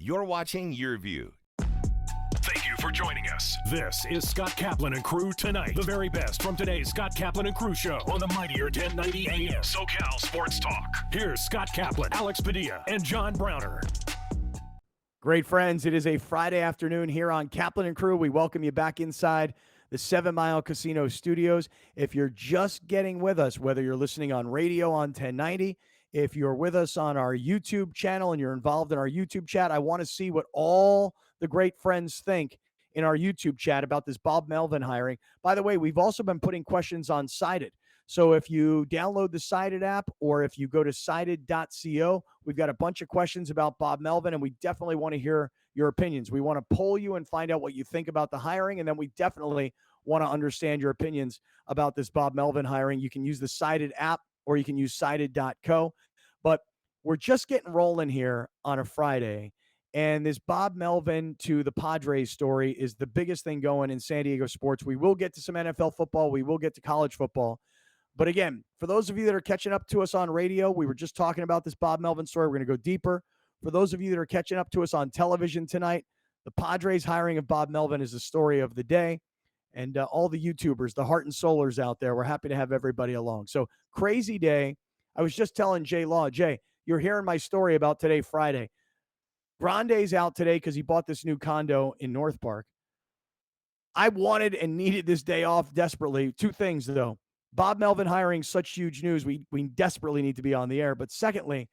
You're watching Your View. Thank you for joining us. This is Scott Kaplan and Crew Tonight. The very best from today's Scott Kaplan and Crew show on the mightier 1090 AM. SoCal Sports Talk. Here's Scott Kaplan, Alex Padilla, and John Browner. Great friends, it is a Friday afternoon here on Kaplan and Crew. We welcome you back inside the 7 Mile Casino Studios. If you're just getting with us, whether you're listening on radio on 1090, if you're with us on our YouTube channel and you're involved in our YouTube chat, I want to see what all the great friends think in our YouTube chat about this Bob Melvin hiring. By the way, we've also been putting questions on Sided. So if you download the Sided app or if you go to sided.co, we've got a bunch of questions about Bob Melvin, and we definitely want to hear your opinions. We want to poll you and find out what you think about the hiring, and then we definitely want to understand your opinions about this Bob Melvin hiring. You can use the Sided app or you can use sided.co. But we're just getting rolling here on a Friday, and this Bob Melvin to the Padres story is the biggest thing going in San Diego sports. We will get to some NFL football. We will get to college football. But again, for those of you that are catching up to us on radio, we were just talking about this Bob Melvin story. We're going to go deeper. For those of you that are catching up to us on television tonight, the Padres hiring of Bob Melvin is the story of the day. And all the YouTubers, the heart and soulers out there, we're happy to have everybody along. So crazy day. I was just telling Jay Law, Jay, you're hearing my story about today, Friday. Grande's out today because he bought this new condo in North Park. I wanted and needed this day off desperately. Two things, though. Bob Melvin hiring, such huge news. We desperately need to be on the air. But secondly,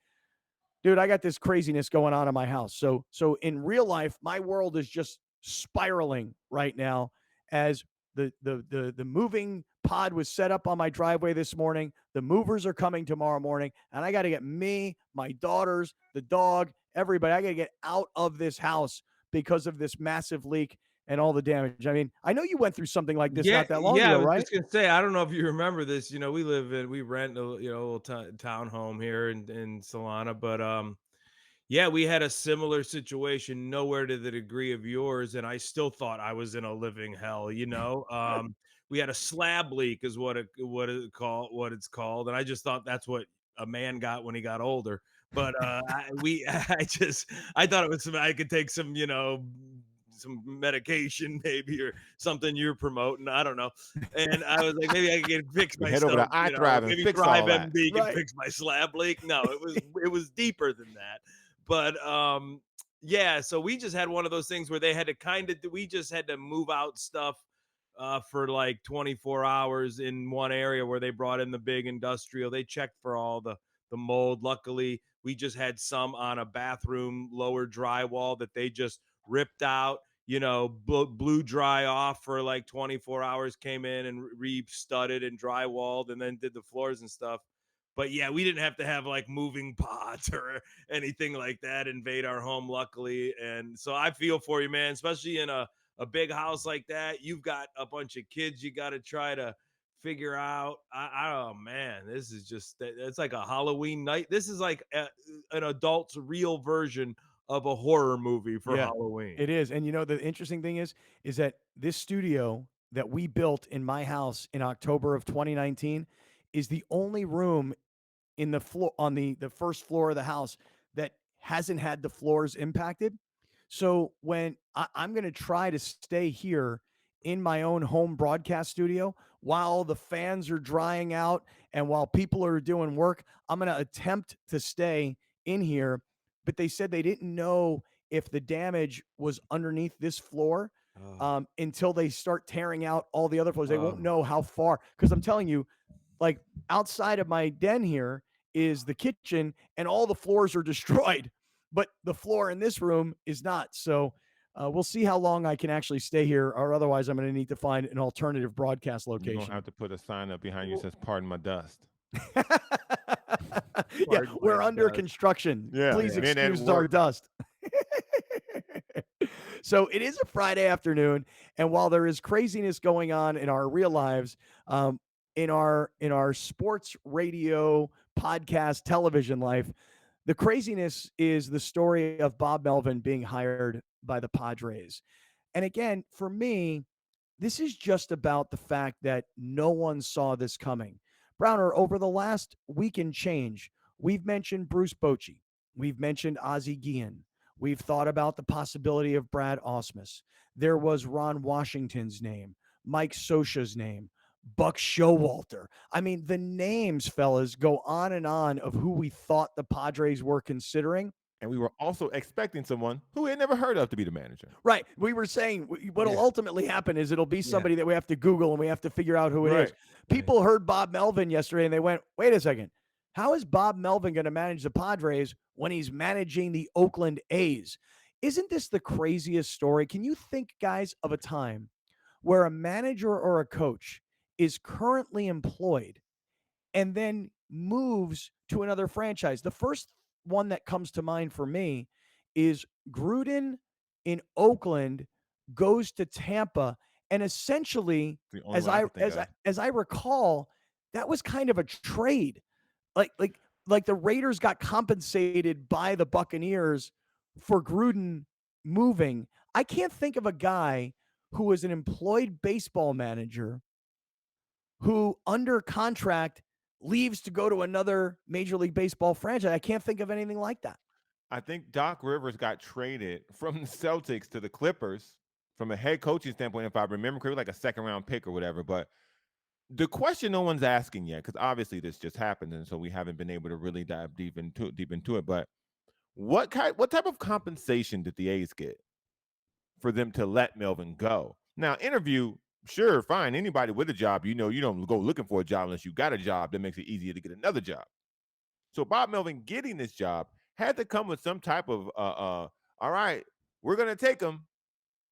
dude, I got this craziness going on in my house. So in real life, my world is just spiraling right now as the moving pod was set up on my driveway this morning. The movers are coming tomorrow morning, and I got to get me, my daughters, the dog, everybody. I got to get out of this house because of this massive leak and all the damage. I mean, I know you went through something like this not that long ago, I was right? just gonna say, I don't know if you remember this. You know, we rent a little town home here in Solana, but yeah, we had a similar situation, nowhere to the degree of yours, and I still thought I was in a living hell. You know, we had a slab leak, is what it's called, and I just thought that's what a man got when he got older. But I thought it was I could take some, some medication maybe or something you're promoting. I don't know. And I was like, maybe I can fix myself. Head over to iThrive and maybe fix Thrive all that. MD can fix my slab leak. No, it was deeper than that. But yeah, so we just had one of those things where they had to we just had to move out stuff for like 24 hours in one area where they brought in the big industrial. They checked for all the mold. Luckily, we just had some on a bathroom lower drywall that they just ripped out, blew dry off for like 24 hours, came in and re-studded and drywalled and then did the floors and stuff. But yeah, we didn't have to have like moving pods or anything like that invade our home, luckily. And so I feel for you, man, especially in a big house like that. You've got a bunch of kids you got to try to figure out. Oh man, this is just, it's like a Halloween night. This is like an adult's real version of a horror movie for Halloween. It is. And the interesting thing is that this studio that we built in my house in October of 2019 is the only room in the floor on the first floor of the house that hasn't had the floors impacted. So when I'm going to try to stay here in my own home broadcast studio while the fans are drying out and while people are doing work, I'm going to attempt to stay in here. But they said they didn't know if the damage was underneath this floor until they start tearing out all the other floors. They won't know how far, because I'm telling you, like outside of my den here is the kitchen and all the floors are destroyed, but the floor in this room is not. So we'll see how long I can actually stay here, or otherwise I'm going to need to find an alternative broadcast location. You're going to have to put a sign up behind you that says, "Pardon my dust." Yeah, we're under construction. Yeah, please excuse our dust. So it is a Friday afternoon, and while there is craziness going on in our real lives, in our sports radio, podcast, television life, the craziness is the story of Bob Melvin being hired by the Padres. And again, for me, this is just about the fact that no one saw this coming. Browner, over the last week and change, we've mentioned Bruce Bochy. We've mentioned Ozzie Guillen. We've thought about the possibility of Brad Ausmus. There was Ron Washington's name, Mike Scioscia's name, Buck Showalter. I mean, the names, fellas, go on and on of who we thought the Padres were considering. And we were also expecting someone who we had never heard of to be the manager. Right. We were saying what'll ultimately happen is it'll be somebody that we have to Google and we have to figure out who it is. People heard Bob Melvin yesterday and they went, wait a second. How is Bob Melvin going to manage the Padres when he's managing the Oakland A's? Isn't this the craziest story? Can you think, guys, of a time where a manager or a coach is currently employed and then moves to another franchise? The first one that comes to mind for me is Gruden in Oakland goes to Tampa, and essentially, as I recall, that was kind of a trade. Like the Raiders got compensated by the Buccaneers for Gruden moving. I can't think of a guy who was an employed baseball manager who, under contract, leaves to go to another Major League Baseball franchise. I can't think of anything like that. I think Doc Rivers got traded from the Celtics to the Clippers from a head coaching standpoint, if I remember correctly, like a second-round pick or whatever. But the question no one's asking yet, because obviously this just happened, and so we haven't been able to really dive deep into it. But what type of compensation did the A's get for them to let Melvin go? Now, interview, sure, fine. Anybody with a job, you don't go looking for a job unless you got a job that makes it easier to get another job. So Bob Melvin getting this job had to come with some type of, all right, we're going to take him.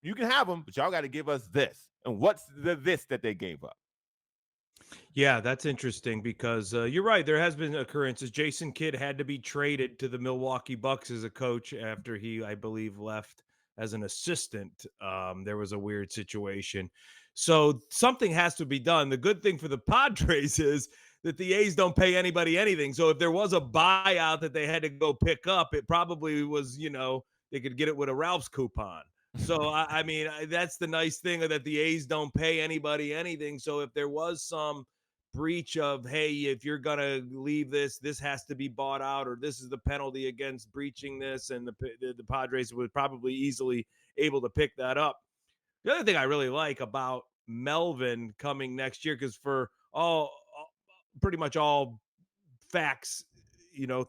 You can have him, but y'all got to give us this. And what's this that they gave up? Yeah, that's interesting because you're right. There has been occurrences. Jason Kidd had to be traded to the Milwaukee Bucks as a coach after he, I believe, left as an assistant. There was a weird situation. So something has to be done. The good thing for the Padres is that the A's don't pay anybody anything. So if there was a buyout that they had to go pick up, it probably was, they could get it with a Ralph's coupon. So, I mean, that's the nice thing that the A's don't pay anybody anything. So if there was some breach of, hey, if you're going to leave this has to be bought out, or this is the penalty against breaching this, and the Padres would probably easily able to pick that up. The other thing I really like about Melvin coming next year, because for pretty much all facts,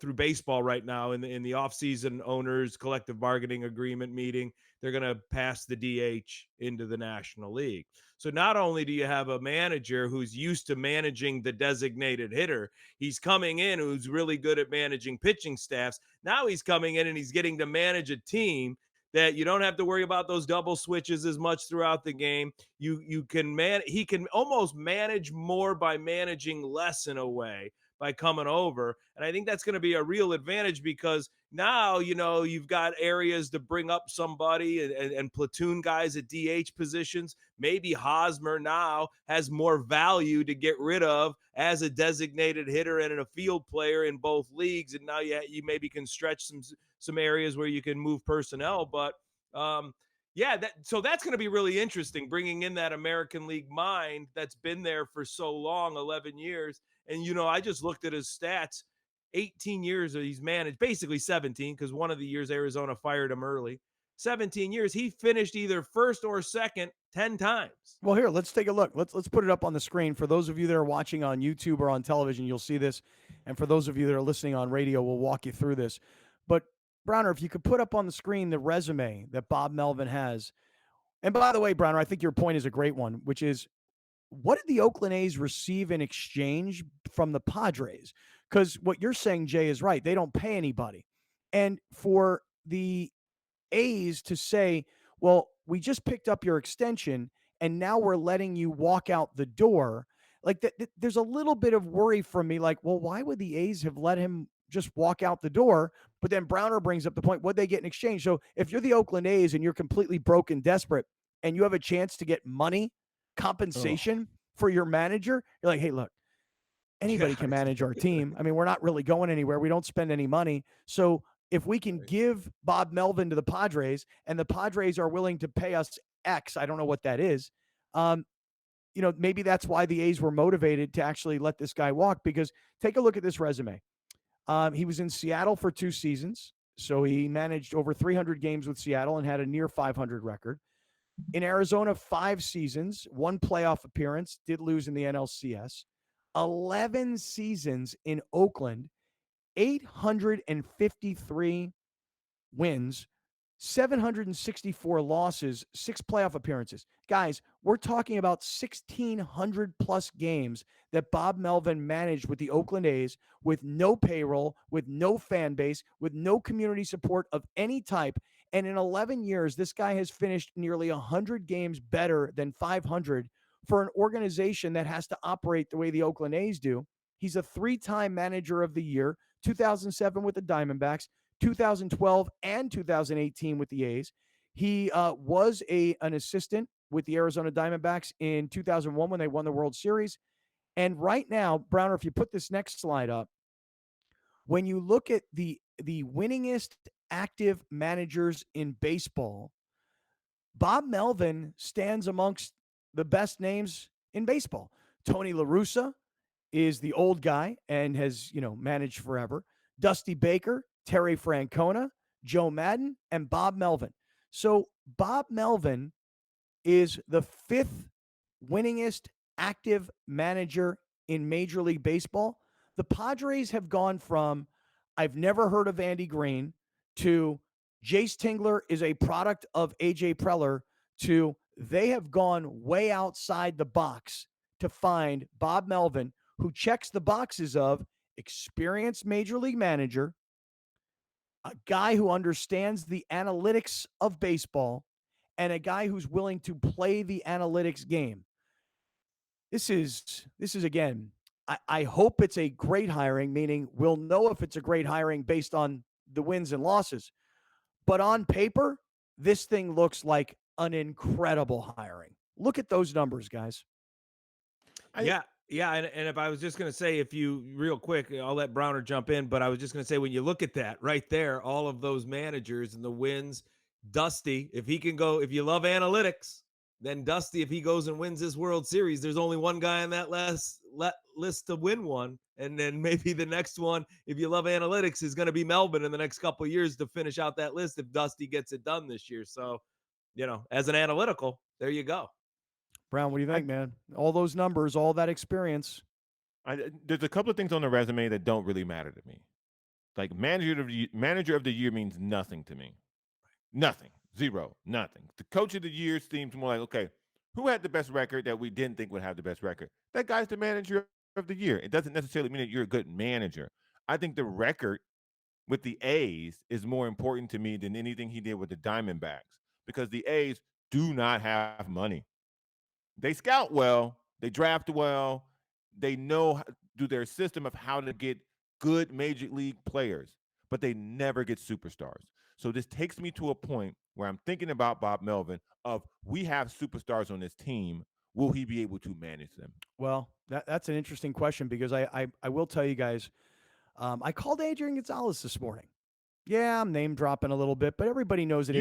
through baseball right now in the offseason owners collective bargaining agreement meeting, they're going to pass the DH into the National League. So not only do you have a manager who's used to managing the designated hitter, he's coming in who's really good at managing pitching staffs. Now he's coming in and he's getting to manage a team that you don't have to worry about those double switches as much throughout the game. He can almost manage more by managing less in a way by coming over. And I think that's going to be a real advantage because now, you've got areas to bring up somebody and platoon guys at DH positions. Maybe Hosmer now has more value to get rid of as a designated hitter and a field player in both leagues. And now you maybe can stretch some areas where you can move personnel. But so that's going to be really interesting, bringing in that American League mind that's been there for so long, 11 years. And, I just looked at his stats, 18 years that he's managed, basically 17, because one of the years Arizona fired him early. 17 years, he finished either first or second 10 times. Well, here, let's take a look. Let's put it up on the screen. For those of you that are watching on YouTube or on television, you'll see this. And for those of you that are listening on radio, we'll walk you through this. But, Browner, if you could put up on the screen the resume that Bob Melvin has. And by the way, Browner, I think your point is a great one, which is, what did the Oakland A's receive in exchange from the Padres? Because what you're saying, Jay, is right. They don't pay anybody. And for the A's to say, well, we just picked up your extension and now we're letting you walk out the door. Like there's a little bit of worry from me. Like, well, why would the A's have let him just walk out the door? But then Browner brings up the point, what'd they get in exchange? So if you're the Oakland A's and you're completely broke and desperate and you have a chance to get money, compensation for your manager, you're like, hey, look, anybody can manage our team. I mean, we're not really going anywhere. We don't spend any money. So if we can give Bob Melvin to the Padres and the Padres are willing to pay us X, I don't know what that is. Maybe that's why the A's were motivated to actually let this guy walk, because take a look at this resume. He was in Seattle for 2 seasons, So he managed over 300 games with Seattle and had a near 500 record. In Arizona, 5 seasons, 1 playoff appearance, did lose in the NLCS. 11 seasons in Oakland, 853 wins, 764 losses, 6 playoff appearances. Guys, we're talking about 1,600 plus games that Bob Melvin managed with the Oakland A's with no payroll, with no fan base, with no community support of any type. And in 11 years, this guy has finished nearly 100 games better than 500 for an organization that has to operate the way the Oakland A's do. He's a 3-time manager of the year, 2007 with the Diamondbacks, 2012 and 2018 with the A's. He was an assistant with the Arizona Diamondbacks in 2001 when they won the World Series. And right now, Browner, if you put this next slide up, when you look at the winningest active managers in baseball, Bob Melvin stands amongst the best names in baseball. Tony La Russa is the old guy and has, managed forever. Dusty Baker, Terry Francona, Joe Madden, and Bob Melvin. So Bob Melvin is the 5th winningest active manager in Major League Baseball. The Padres have gone from I've never heard of Andy Green to Jace Tingler is a product of AJ Preller to they have gone way outside the box to find Bob Melvin, who checks the boxes of experienced major league manager, a guy who understands the analytics of baseball, and a guy who's willing to play the analytics game. This is again, I hope it's a great hiring, meaning we'll know if it's a great hiring based on the wins and losses. But on paper, this thing looks like an incredible hiring. Look at those numbers, guys. Yeah. And if I was just going to say, if you real quick, I'll let Browner jump in, but I was just going to say, when you look at that right there, all of those managers and the wins, Dusty, if he can go, if you love analytics, then Dusty, if he goes and wins this World Series, there's only one guy on that list to win one. And then maybe the next one, if you love analytics, is going to be Melvin in the next couple of years to finish out that list if Dusty gets it done this year. So, as an analytical, there you go. Brown, what do you think, man? All those numbers, all that experience. There's a couple of things on the resume that don't really matter to me. Like manager of the year means nothing to me. Nothing. Zero. Nothing. The coach of the year seems more like, okay, who had the best record that we didn't think would have the best record? That guy's the manager of the year. It doesn't necessarily mean that you're a good manager. I think the record with the A's is more important to me than anything he did with the Diamondbacks because the A's do not have money. They scout well, they draft well, they know do their system of how to get good major league players, but they never get superstars. So this takes me to a point where I'm thinking about Bob Melvin of we have superstars on this team. Will he be able to manage them? Well, that's an interesting question because I will tell you guys, I called Adrian Gonzalez this morning. Yeah, I'm name dropping a little bit, but everybody knows that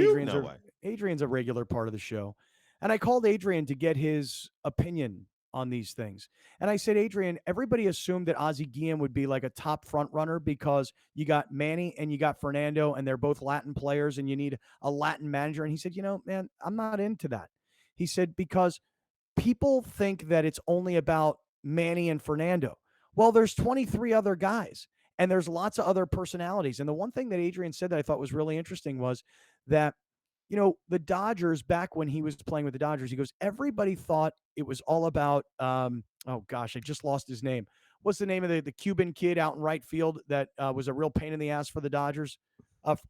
Adrian's a regular part of the show. And I called Adrian to get his opinion on these things. And I said, Adrian, everybody assumed that Ozzie Guillen would be like a top front runner because you got Manny and you got Fernando and they're both Latin players and you need a Latin manager. And he said, man, I'm not into that. He said, because people think that it's only about Manny and Fernando. Well, there's 23 other guys and there's lots of other personalities. And the one thing that Adrian said that I thought was really interesting was that the Dodgers, back when he was playing with the Dodgers, he goes, everybody thought it was all about, oh gosh, I just lost his name. What's the name of the Cuban kid out in right field that was a real pain in the ass for the Dodgers?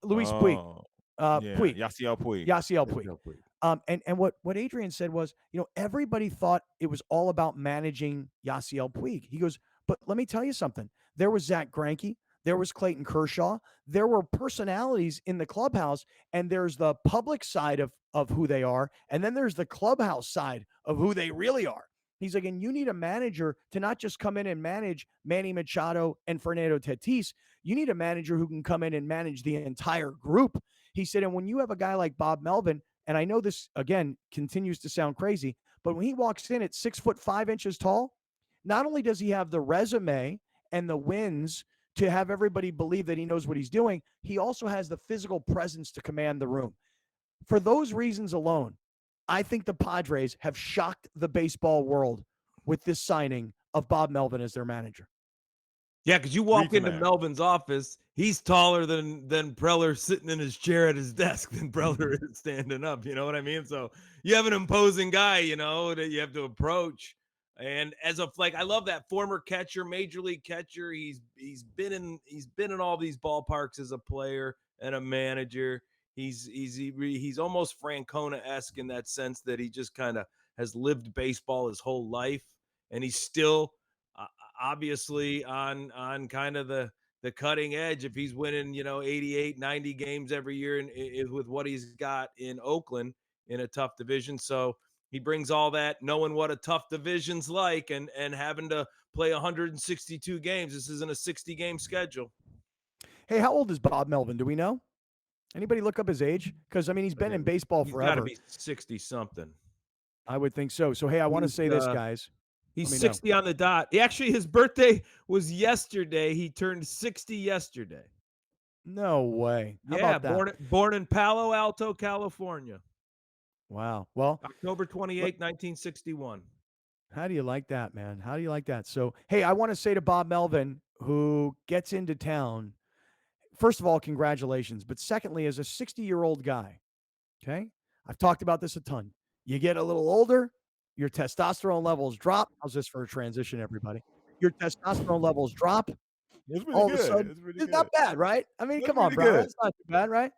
Luis Puig. Puig. Yasiel Puig. Yasiel Puig. And what Adrian said was, everybody thought it was all about managing Yasiel Puig. He goes, but let me tell you something. There was Zach Greinke. There was Clayton Kershaw. There were personalities in the clubhouse, and there's the public side of who they are, and then there's the clubhouse side of who they really are. He's like, and you need a manager to not just come in and manage Manny Machado and Fernando Tatis. You need a manager who can come in and manage the entire group. He said, and when you have a guy like Bob Melvin, and I know this, again, continues to sound crazy, but when he walks in at 6'5" tall, not only does he have the resume and the wins to have everybody believe that he knows what he's doing. He also has the physical presence to command the room. For those reasons alone, I think the Padres have shocked the baseball world with this signing of Bob Melvin as their manager. Yeah, because you walk into Melvin's office, he's taller than Preller sitting in his chair at his desk than Preller is standing up. You know what I mean? So you have an imposing guy, that you have to approach. And as of I love that former catcher, major league catcher. He's been in all these ballparks as a player and a manager. He's almost Francona-esque in that sense that he just kind of has lived baseball his whole life, and he's still obviously on kind of the cutting edge. If he's winning 88 90 games every year with what he's got in Oakland in a tough division, so he brings all that, knowing what a tough division's like, and having to play 162 games. This isn't a 60 game schedule. Hey, how old is Bob Melvin? Do we know? Anybody look up his age? Because he's been in baseball forever. He's got to be 60 something. I would think so. So hey, I want to say this, guys. He's 60 on the dot. Actually, his birthday was yesterday. He turned 60 yesterday. No way. How about that? Born in Palo Alto, California. Wow. Well, October 28, 1961. How do you like that, man? How do you like that? So, hey, I want to say to Bob Melvin, who gets into town, first of all, congratulations. But secondly, as a 60-year-old guy, okay, I've talked about this a ton. You get a little older, your testosterone levels drop. How's this for a transition, everybody? Your testosterone levels drop. All of a sudden, it's not bad, right? I mean, come on, bro. That's not too bad, right?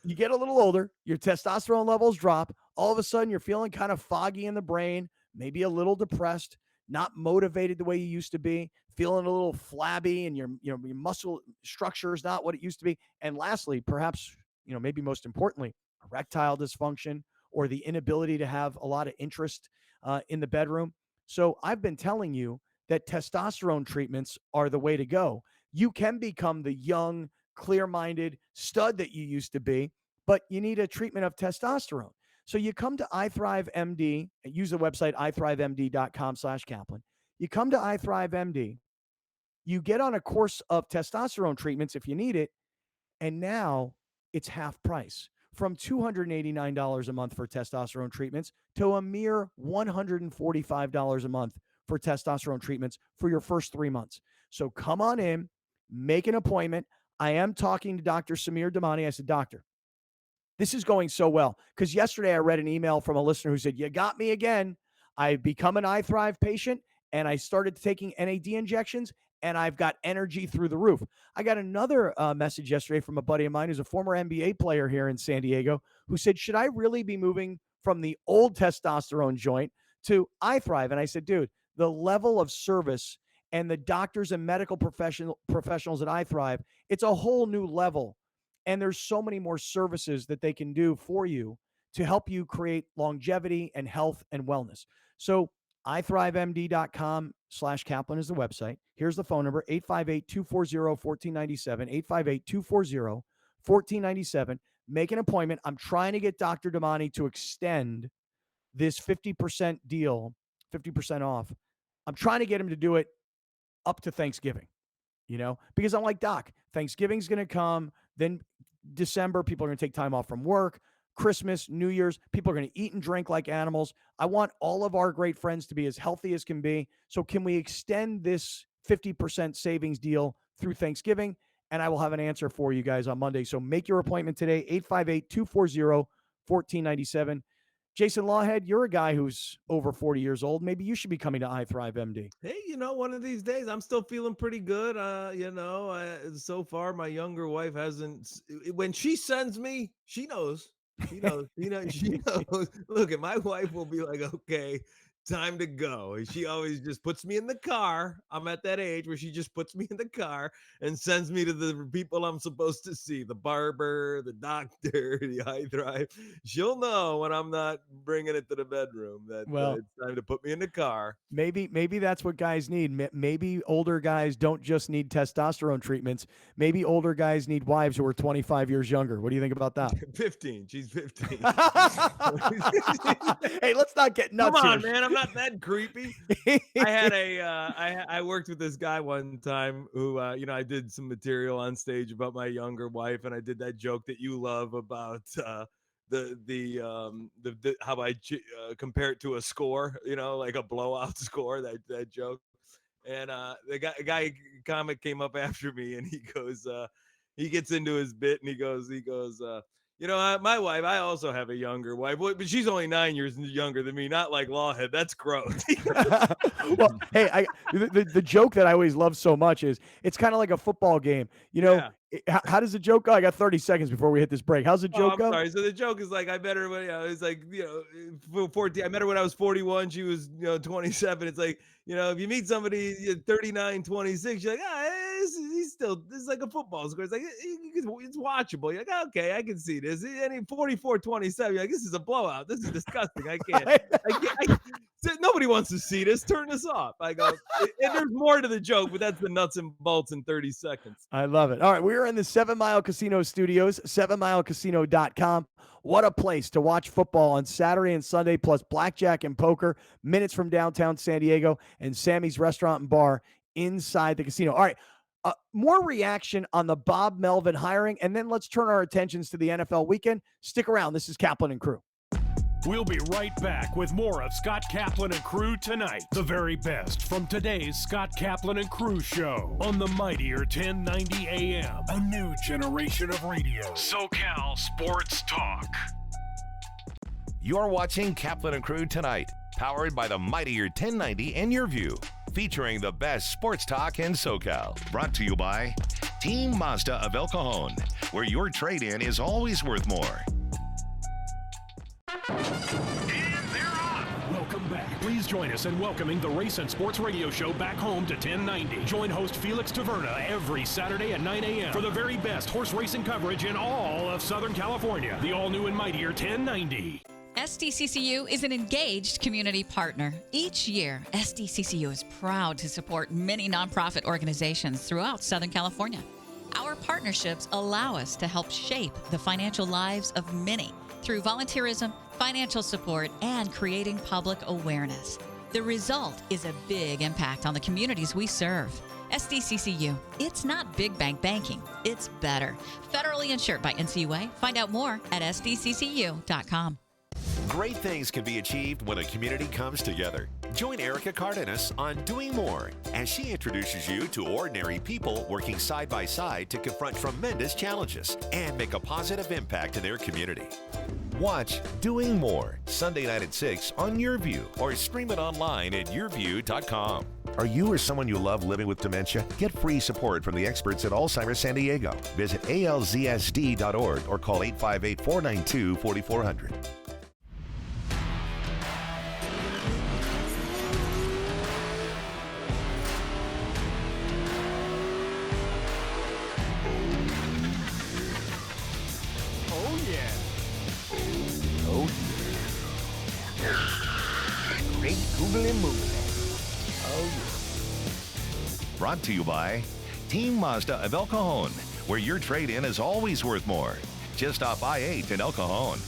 You get a little older, your testosterone levels drop. All of a sudden, you're feeling kind of foggy in the brain, maybe a little depressed, not motivated the way you used to be, feeling a little flabby, and your muscle structure is not what it used to be. And lastly, perhaps, maybe most importantly, erectile dysfunction or the inability to have a lot of interest in the bedroom. So I've been telling you that testosterone treatments are the way to go. You can become the young, clear-minded stud that you used to be, but you need a treatment of testosterone. So you come to iThriveMD, use the website ithrivemd.com/Kaplan. You come to iThriveMD, you get on a course of testosterone treatments if you need it, and now it's half price, from $289 a month for testosterone treatments to a mere $145 a month for testosterone treatments for your first 3 months. So come on in, make an appointment. I am talking to Dr. Samir Damani. I said, doctor, this is going so well, because yesterday I read an email from a listener who said, you got me again. I've become an iThrive patient, and I started taking NAD injections, and I've got energy through the roof. I got another message yesterday from a buddy of mine who's a former NBA player here in San Diego, who said, should I really be moving from the old testosterone joint to iThrive? And I said, dude, the level of service and the doctors and medical professionals at iThrive, it's a whole new level. And there's so many more services that they can do for you to help you create longevity and health and wellness. So ithrivemd.com/Kaplan is the website. Here's the phone number, 858-240-1497, 858-240-1497. Make an appointment. I'm trying to get Dr. Damani to extend this 50% deal, 50% off. I'm trying to get him to do it up to Thanksgiving, because I'm like, Doc, Thanksgiving's going to come. Then December, people are going to take time off from work. Christmas, New Year's, people are going to eat and drink like animals. I want all of our great friends to be as healthy as can be. So can we extend this 50% savings deal through Thanksgiving? And I will have an answer for you guys on Monday. So make your appointment today, 858-240-1497. Jason Lawhead, you're a guy who's over 40 years old. Maybe you should be coming to iThrive MD. Hey, one of these days, I'm still feeling pretty good. So far, my younger wife hasn't. When she sends me, she knows. She knows. She knows. Look, my wife will be like, okay, time to go. And she always just puts me in the car. I'm at that age where she just puts me in the car and sends me to the people I'm supposed to see, the barber, the doctor, the iThrive. She'll know when I'm not bringing it to the bedroom that it's time to put me in the car. Maybe that's what guys need. Maybe older guys don't just need testosterone treatments. Maybe older guys need wives who are 25 years younger. What do you think about that? 15. She's 15. Hey, let's not get nuts. Come on, here. man. I'm not that creepy. I worked with this guy one time who, I did some material on stage about my younger wife, and I did that joke that you love about how I compare it to a score, like a blowout score, that joke. And the guy comic came up after me, and he goes, he gets into his bit, and he goes, my wife, I also have a younger wife, but she's only 9 years younger than me, not like Lawhead. That's gross. Well, hey, the joke that I always love so much is it's kind of like a football game. Yeah. How does the joke go? I got 30 seconds before we hit this break. How's the joke go? Sorry. So the joke is like, I met her when, it's like, 14. I met her when I was 41. She was, 27. It's like, if you meet somebody 39, 26, you're like, this is like a football score. It's like, it's watchable. You're like, okay, I can see this. And 44, 27, you're like, this is a blowout. This is disgusting. I can't. Nobody wants to see this. Turn this off. I go, and there's more to the joke, but that's the nuts and bolts in 30 seconds. I love it. All right, we're in the 7 Mile Casino studios, 7milecasino.com. What a place to watch football on Saturday and Sunday, plus blackjack and poker, minutes from downtown San Diego, and Sammy's Restaurant and Bar inside the casino. All right, more reaction on the Bob Melvin hiring, and then let's turn our attentions to the NFL weekend. Stick around. This is Kaplan and Crew. We'll be right back with more of Scott Kaplan and Crew tonight. The very best from today's Scott Kaplan and Crew show on the mightier 1090 AM. A new generation of radio. SoCal Sports Talk. You're watching Kaplan and Crew tonight, powered by the mightier 1090 and Your View, featuring the best sports talk in SoCal. Brought to you by Team Mazda of El Cajon, where your trade-in is always worth more. And they're on. Welcome back. Please join us in welcoming the Race and Sports Radio Show back home to 1090. Join host Felix Taverna every Saturday at 9 a.m. for the very best horse racing coverage in all of Southern California. The all-new and mightier 1090. SDCCU is an engaged community partner. Each year, SDCCU is proud to support many nonprofit organizations throughout Southern California. Our partnerships allow us to help shape the financial lives of many through volunteerism, financial support, and creating public awareness. The result is a big impact on the communities we serve. SDCCU, it's not big bank banking, it's better. Federally insured by NCUA. Find out more at sdccu.com. Great things can be achieved when a community comes together. Join Erica Cardenas on Doing More as she introduces you to ordinary people working side by side to confront tremendous challenges and make a positive impact in their community. Watch Doing More Sunday night at 6 on Your View or stream it online at yourview.com. Are you or someone you love living with dementia? Get free support from the experts at Alzheimer's San Diego. Visit alzsd.org or call 858-492-4400. Brought to you by Team Mazda of El Cajon, where your trade-in is always worth more. Just off I-8 in El Cajon.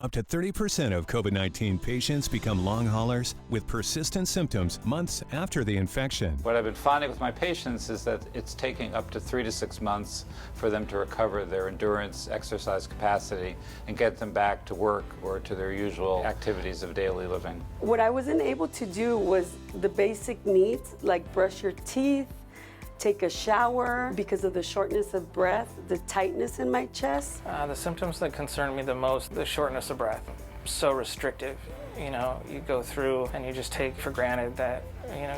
Up to 30% of COVID-19 patients become long haulers with persistent symptoms months after the infection. What I've been finding with my patients is that it's taking up to 3 to 6 months for them to recover their endurance, exercise capacity, and get them back to work or to their usual activities of daily living. What I wasn't able to do was the basic needs, like brush your teeth, take a shower because of the shortness of breath, the tightness in my chest. The symptoms that concern me the most, the shortness of breath. So restrictive. You know, you go through and you just take for granted that,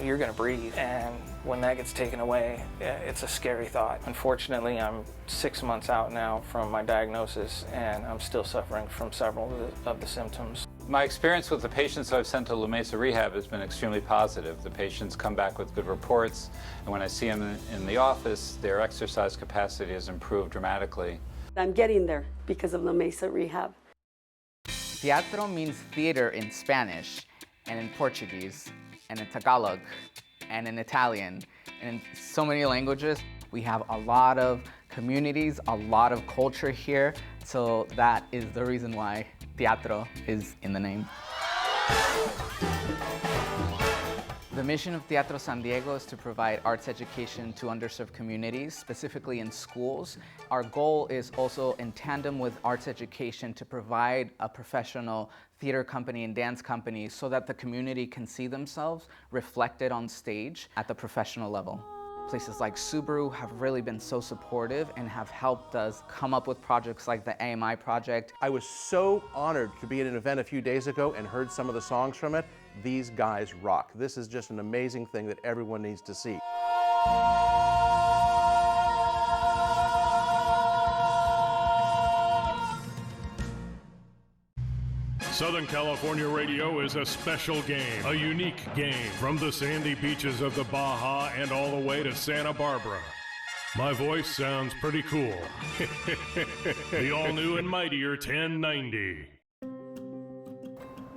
you're gonna breathe. And when that gets taken away, it's a scary thought. Unfortunately, I'm 6 months out now from my diagnosis and I'm still suffering from several of the symptoms. My experience with the patients who I've sent to La Mesa Rehab has been extremely positive. The patients come back with good reports, and when I see them in the office, their exercise capacity has improved dramatically. I'm getting there because of La Mesa Rehab. Teatro means theater in Spanish, and in Portuguese, and in Tagalog, and in Italian, and in so many languages. We have a lot of communities, a lot of culture here, so that is the reason why teatro is in the name. The mission of Teatro San Diego is to provide arts education to underserved communities, specifically in schools. Our goal is also in tandem with arts education to provide a professional theater company and dance company so that the community can see themselves reflected on stage at the professional level. Places like Subaru have really been so supportive and have helped us come up with projects like the AMI project. I was so honored to be at an event a few days ago and heard some of the songs from it. These guys rock. This is just an amazing thing that everyone needs to see. Southern California radio is a special game, a unique game from the sandy beaches of the Baja and all the way to Santa Barbara. My voice sounds pretty cool. The all-new and mightier 1090.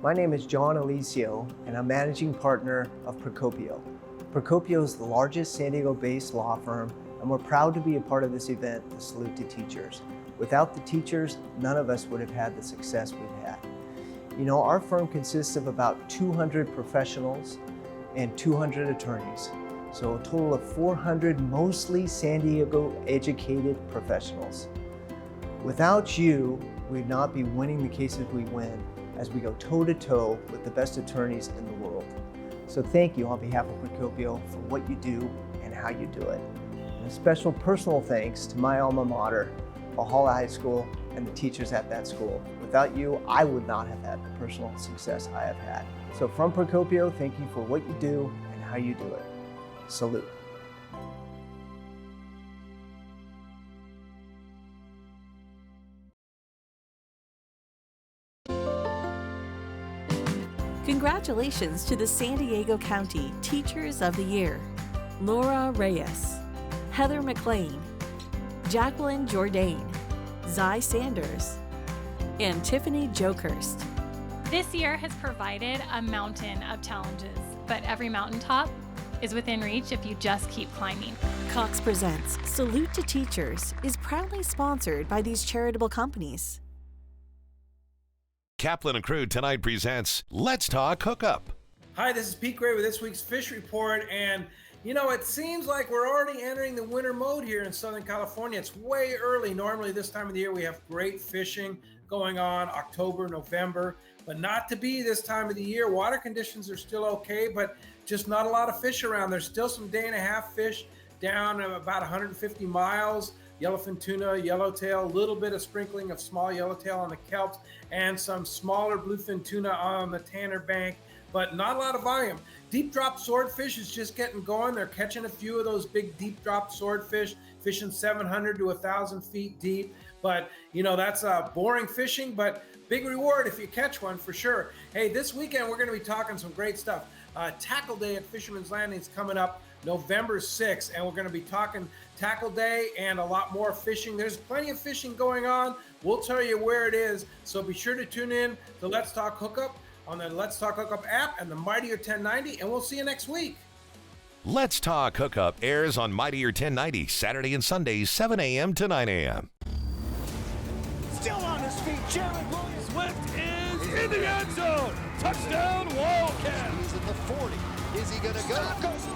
My name is John Alicio, and I'm managing partner of Procopio. Procopio is the largest San Diego-based law firm, and we're proud to be a part of this event, the Salute to Teachers. Without the teachers, none of us would have had the success we've had. You know, our firm consists of about 200 professionals and 200 attorneys, so a total of 400 mostly San Diego-educated professionals. Without you, we'd not be winning the cases we win, as we go toe-to-toe with the best attorneys in the world. So thank you on behalf of Procopio for what you do and how you do it. And a special personal thanks to my alma mater, Valhalla High School, and the teachers at that school. Without you, I would not have had the personal success I have had. So from Procopio, thank you for what you do and how you do it. Salute. Congratulations to the San Diego County Teachers of the Year, Laura Reyes, Heather McLean, Jacqueline Jourdain, Zy Sanders, and Tiffany Jokerst. This year has provided a mountain of challenges, but every mountaintop is within reach if you just keep climbing. Cox Presents Salute to Teachers is proudly sponsored by these charitable companies. Kaplan and Crew tonight presents Let's Talk Hookup. Hi, this is Pete Gray with this week's Fish Report, and you know, it seems like we're already entering the winter mode here in Southern California. It's way early. Normally this time of the year we have great fishing going on, October, November, but not to be this time of the year. Water conditions are still okay, but just not a lot of fish around. There's still some day-and-a-half fish down about 150 miles. Yellowfin tuna, yellowtail, a little bit of sprinkling of small yellowtail on the kelps, and some smaller bluefin tuna on the Tanner Bank, but not a lot of volume. Deep drop swordfish is just getting going. They're catching a few of those big deep drop swordfish, fishing 700 to 1,000 feet deep. But, you know, that's boring fishing, but big reward if you catch one for sure. Hey, this weekend we're going to be talking some great stuff. Tackle Day at Fisherman's Landing is coming up November 6th, and we're going to be talking Tackle Day and a lot more fishing. There's plenty of fishing going on. We'll tell you where it is, so be sure to tune in to Let's Talk Hookup on the Let's Talk Hookup app and the Mightier 1090, and we'll see you next week. Let's Talk Hookup airs on Mightier 1090 Saturday and Sundays, 7 a.m. to 9 a.m. Still on his feet, Jared Williams. Swift is in the end zone. Touchdown, Wildcat. He's at the 40. Is he going to go?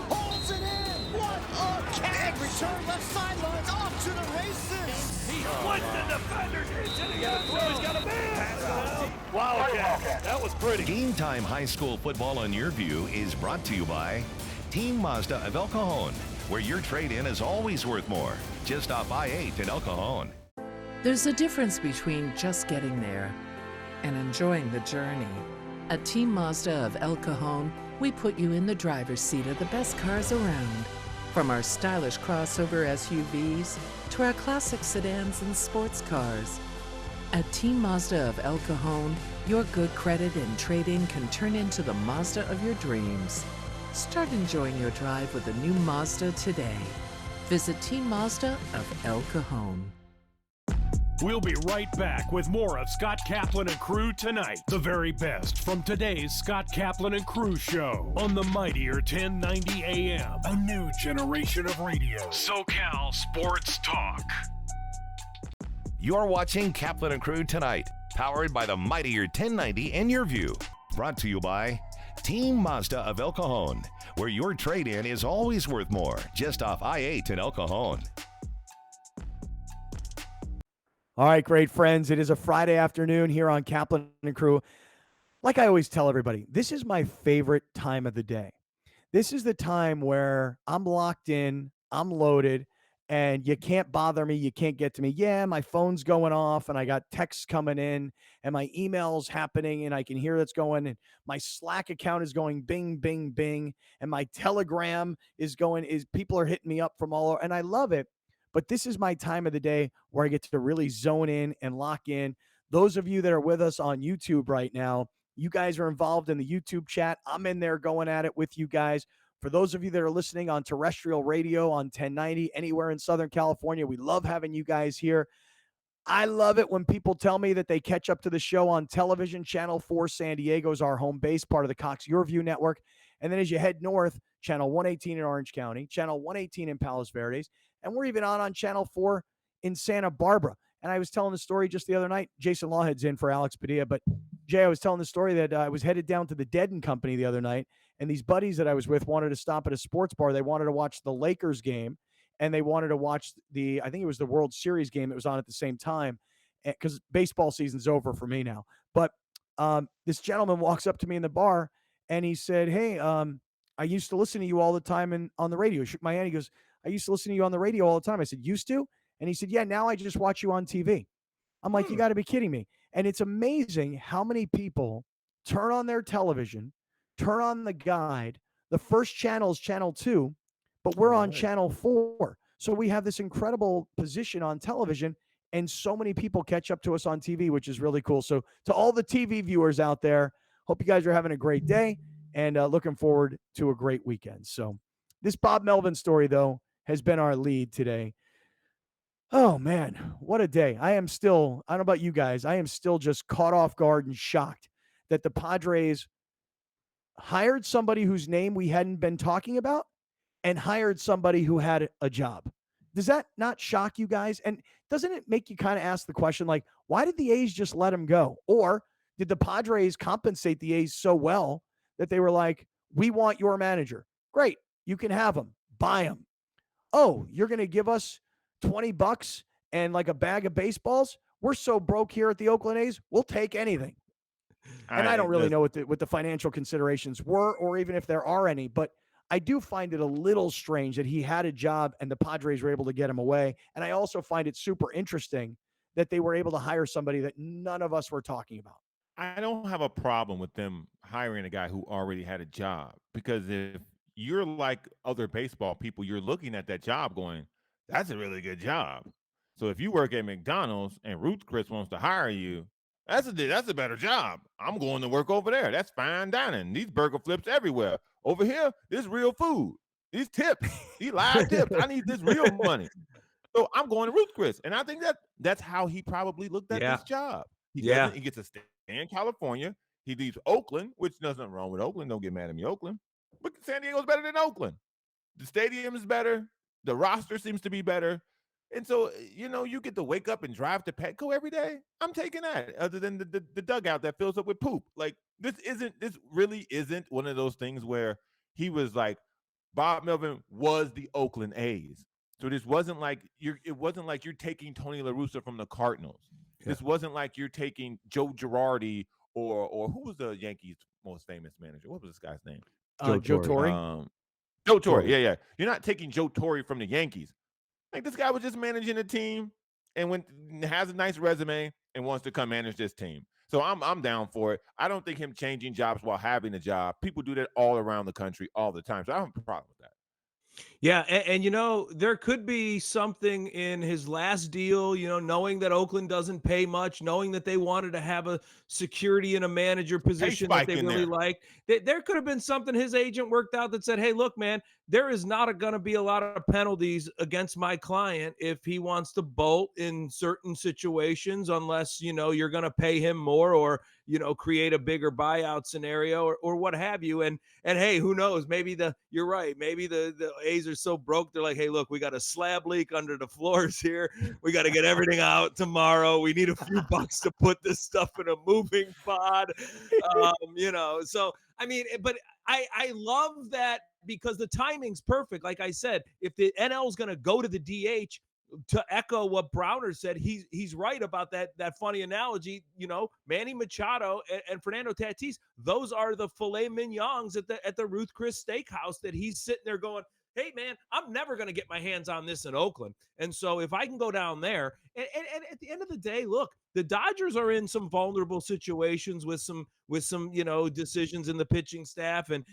Holds it in. What a catch. Return left sideline. Off to the races. He splits the defenders into the end zone. He's got a man. Wildcat. That was pretty. Game Time High School Football on Your View is brought to you by Team Mazda of El Cajon, where your trade-in is always worth more. Just off I-8 in El Cajon. There's a difference between just getting there and enjoying the journey. At Team Mazda of El Cajon, we put you in the driver's seat of the best cars around. From our stylish crossover SUVs to our classic sedans and sports cars. At Team Mazda of El Cajon, your good credit and trade-in can turn into the Mazda of your dreams. Start enjoying your drive with a new Mazda today. Visit Team Mazda of El Cajon. We'll be right back with more of Scott Kaplan and Crew tonight. The very best from today's Scott Kaplan and Crew show on the Mightier 1090 AM. A new generation of radio. SoCal Sports Talk. You're watching Kaplan and Crew tonight, powered by the Mightier 1090 and Your View. brought to you by Team Mazda of El Cajon, where your trade-in is always worth more, just off I-8 in El Cajon. All right, great friends. It is a Friday afternoon here on Kaplan and Crew. Like I always tell everybody, this is my favorite time of the day. This is the time where I'm locked in, I'm loaded, and you can't bother me. You can't get to me. Yeah, my phone's going off, and I got texts coming in, and my email's happening, and I can hear that's going, and my Slack account is going bing, bing, bing, and my Telegram is going, people are hitting me up from all over, and I love it. But this is my time of the day where I get to really zone in and lock in. Those of you that are with us on YouTube right now, you guys are involved in the YouTube chat. I'm in there going at it with you guys. For those of you that are listening on terrestrial radio on 1090, anywhere in Southern California, we love having you guys here. I love it when people tell me that they catch up to the show on television. Channel 4 San Diego is our home base, part of the Cox Your-View network. And then as you head north, Channel 118 in Orange County, Channel 118 in Palos Verdes, and we're even on Channel 4 in Santa Barbara. And I was telling the story just the other night. Jason Lawhead's in for Alex Padilla, but Jay, I was telling the story that I was headed down to the Dead & Company the other night, and these buddies that I was with wanted to stop at a sports bar. They wanted to watch the Lakers game, and they wanted to watch I think it was the World Series game that was on at the same time, because baseball season's over for me now. But this gentleman walks up to me in the bar, and he said, hey, I used to listen to you all the time on the radio. He shook my hand. He goes, I used to listen to you on the radio all the time. I said, used to? And he said, yeah, now I just watch you on TV. I'm like, you got to be kidding me. And it's amazing how many people turn on their television, turn on the guide. The first channel is channel 2, but we're on channel 4. So we have this incredible position on television, and so many people catch up to us on TV, which is really cool. So to all the TV viewers out there, hope you guys are having a great day and looking forward to a great weekend. So this Bob Melvin story, though, has been our lead today. Oh, man, what a day. I don't know about you guys, I am still just caught off guard and shocked that the Padres hired somebody whose name we hadn't been talking about and hired somebody who had a job. Does that not shock you guys? And doesn't it make you kind of ask the question, like, why did the A's just let him go? Or did the Padres compensate the A's so well that they were like, we want your manager. Great, you can have him. Buy him. Oh, you're going to give us $20 and like a bag of baseballs? We're so broke here at the Oakland A's, we'll take anything. And I don't really know what the financial considerations were, or even if there are any, but I do find it a little strange that he had a job and the Padres were able to get him away. And I also find it super interesting that they were able to hire somebody that none of us were talking about. I don't have a problem with them hiring a guy who already had a job, because if you're like other baseball people, you're looking at that job going, that's a really good job. So if you work at McDonald's and Ruth Chris wants to hire you, that's a better job. I'm going to work over there. That's fine dining. These burger flips everywhere. Over here, this real food. These tips, these live tips. I need this real money. So I'm going to Ruth Chris. And I think that's how he probably looked at this job. He gets to stay in California. He leaves Oakland, which there's nothing wrong with Oakland. Don't get mad at me, Oakland. But San Diego's better than Oakland. The stadium is better. The roster seems to be better. And so, you get to wake up and drive to Petco every day. I'm taking that, other than the dugout that fills up with poop. Like, this really isn't one of those things where he was like, Bob Melvin was the Oakland A's. So this wasn't like you're taking Tony La Russa from the Cardinals. Yeah. This wasn't like you're taking Joe Girardi or who was the Yankees' most famous manager? What was this guy's name? Joe Torre. Joe Torre. Yeah. You're not taking Joe Torre from the Yankees. Like, this guy was just managing a team and has a nice resume and wants to come manage this team. So I'm down for it. I don't think him changing jobs while having a job. People do that all around the country all the time. So I don't have a problem with that. Yeah, and there could be something in his last deal, knowing that Oakland doesn't pay much, knowing that they wanted to have a security in a manager position that they really liked. There could have been something his agent worked out that said, hey, look, man, there is not going to be a lot of penalties against my client if he wants to bolt in certain situations, unless, you're going to pay him more or, create a bigger buyout scenario or what have you. And hey, who knows? Maybe you're right. Maybe the A's are so broke. They're like, hey, look, we got a slab leak under the floors here. We got to get everything out tomorrow. We need a few bucks to put this stuff in a moving pod. So I mean, but I love that because the timing's perfect. Like I said, if the NL is going to go to the DH, to echo what Browner said, he's right about that funny analogy. Manny Machado and Fernando Tatis, those are the filet mignons at the Ruth Chris Steakhouse that he's sitting there going, hey man, I'm never going to get my hands on this in Oakland. And so if I can go down there, and at the end of the day, look, the Dodgers are in some vulnerable situations with some decisions in the pitching staff, and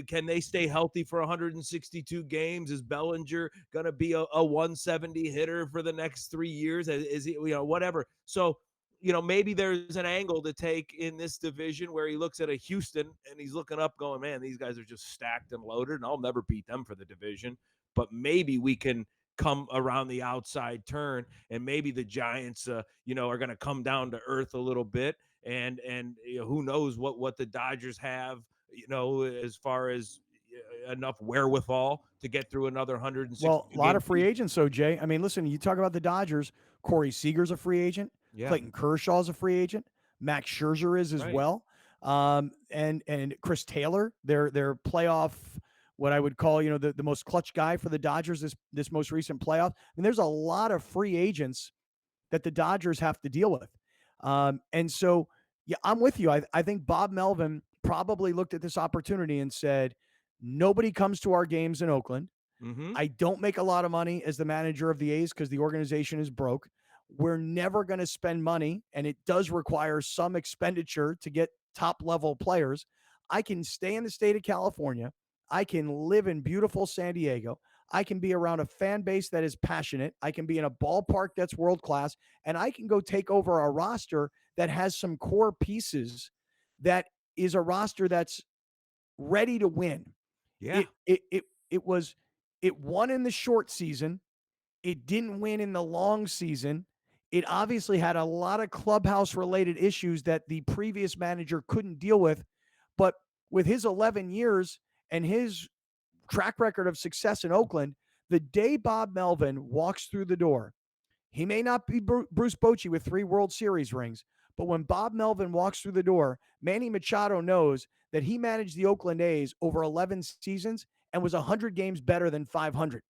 can they stay healthy for 162 games? Is Bellinger going to be a 170 hitter for the next 3 years? Is he, whatever. So maybe there's an angle to take in this division where he looks at a Houston and he's looking up going, man, these guys are just stacked and loaded and I'll never beat them for the division. But maybe we can come around the outside turn, and maybe the Giants, are going to come down to earth a little bit. And who knows what the Dodgers have, as far as enough wherewithal to get through another 160. Well, a lot of free agents, so Jay. I mean, listen, you talk about the Dodgers. Corey Seager's a free agent. Yeah. Clayton Kershaw's a free agent. Max Scherzer is as Right. well. And Chris Taylor, their playoff, what I would call, the most clutch guy for the Dodgers this most recent playoff. And there's a lot of free agents that the Dodgers have to deal with. And so, yeah, I'm with you. I think Bob Melvin probably looked at this opportunity and said, nobody comes to our games in Oakland. Mm-hmm. I don't make a lot of money as the manager of the A's because the organization is broke. We're never going to spend money, and it does require some expenditure to get top-level players. I can stay in the state of California. I can live in beautiful San Diego. I can be around a fan base that is passionate. I can be in a ballpark that's world-class, and I can go take over a roster that has some core pieces that is a roster that's ready to win. Yeah. It won in the short season. It didn't win in the long season. It obviously had a lot of clubhouse related issues that the previous manager couldn't deal with. But with his 11 years and his track record of success in Oakland, the day Bob Melvin walks through the door, he may not be Bruce Bochy with 3 World Series rings, but when Bob Melvin walks through the door, Manny Machado knows that he managed the Oakland A's over 11 seasons and was 100 games better than 500.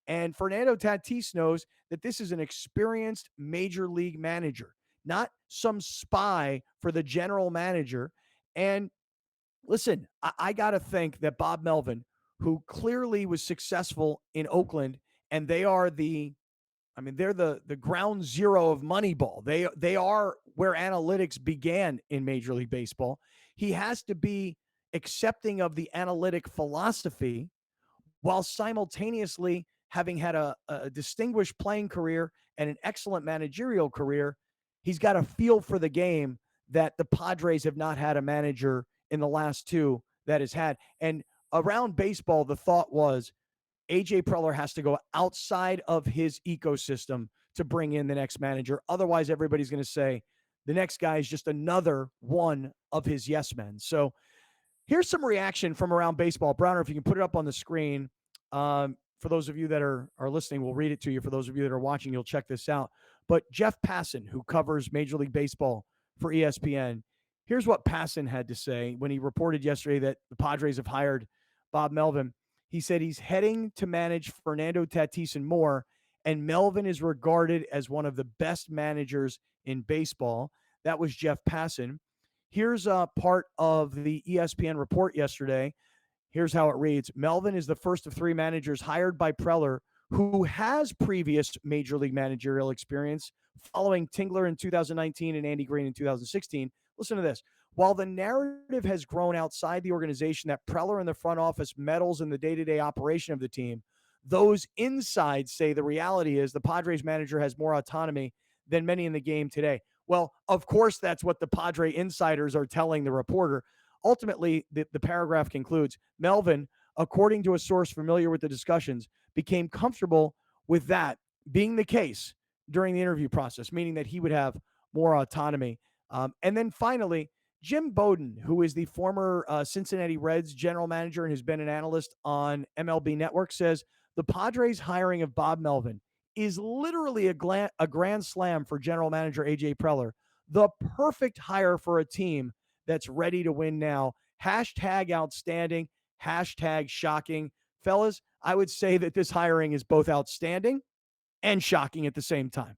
And Fernando Tatis knows that this is an experienced major league manager, not some spy for the general manager. And listen, I got to think that Bob Melvin, who clearly was successful in Oakland, and they're the ground zero of Moneyball. They are where analytics began in Major League Baseball. He has to be accepting of the analytic philosophy while simultaneously having had a distinguished playing career and an excellent managerial career. He's got a feel for the game that the Padres have not had a manager in the last 2 that has had. And around baseball, the thought was A.J. Preller has to go outside of his ecosystem to bring in the next manager. Otherwise, everybody's going to say the next guy is just another one of his yes men. So here's some reaction from around baseball. Browner, if you can put it up on the screen. For those of you that are listening, we'll read it to you. For those of you that are watching, you'll check this out. But Jeff Passan, who covers Major League Baseball for ESPN, here's what Passan had to say when he reported yesterday that the Padres have hired Bob Melvin. He said he's heading to manage Fernando Tatis and more, and Melvin is regarded as one of the best managers in baseball. That was Jeff Passan. Here's a part of the ESPN report yesterday. Here's how it reads. Melvin is the first of 3 managers hired by Preller who has previous major league managerial experience following Tingler in 2019 and Andy Green in 2016. Listen to this. While the narrative has grown outside the organization that Preller and the front office meddles in the day-to-day operation of the team, those inside say the reality is the Padres manager has more autonomy than many in the game today. Well, of course, that's what the Padre insiders are telling the reporter. Ultimately, the paragraph concludes, Melvin, according to a source familiar with the discussions, became comfortable with that being the case during the interview process, meaning that he would have more autonomy. And then finally, Jim Bowden, who is the former Cincinnati Reds general manager and has been an analyst on MLB Network, says the Padres' hiring of Bob Melvin is literally a grand slam for general manager AJ Preller. The perfect hire for a team that's ready to win now. Hashtag outstanding. Hashtag shocking. Fellas, I would say that this hiring is both outstanding and shocking at the same time.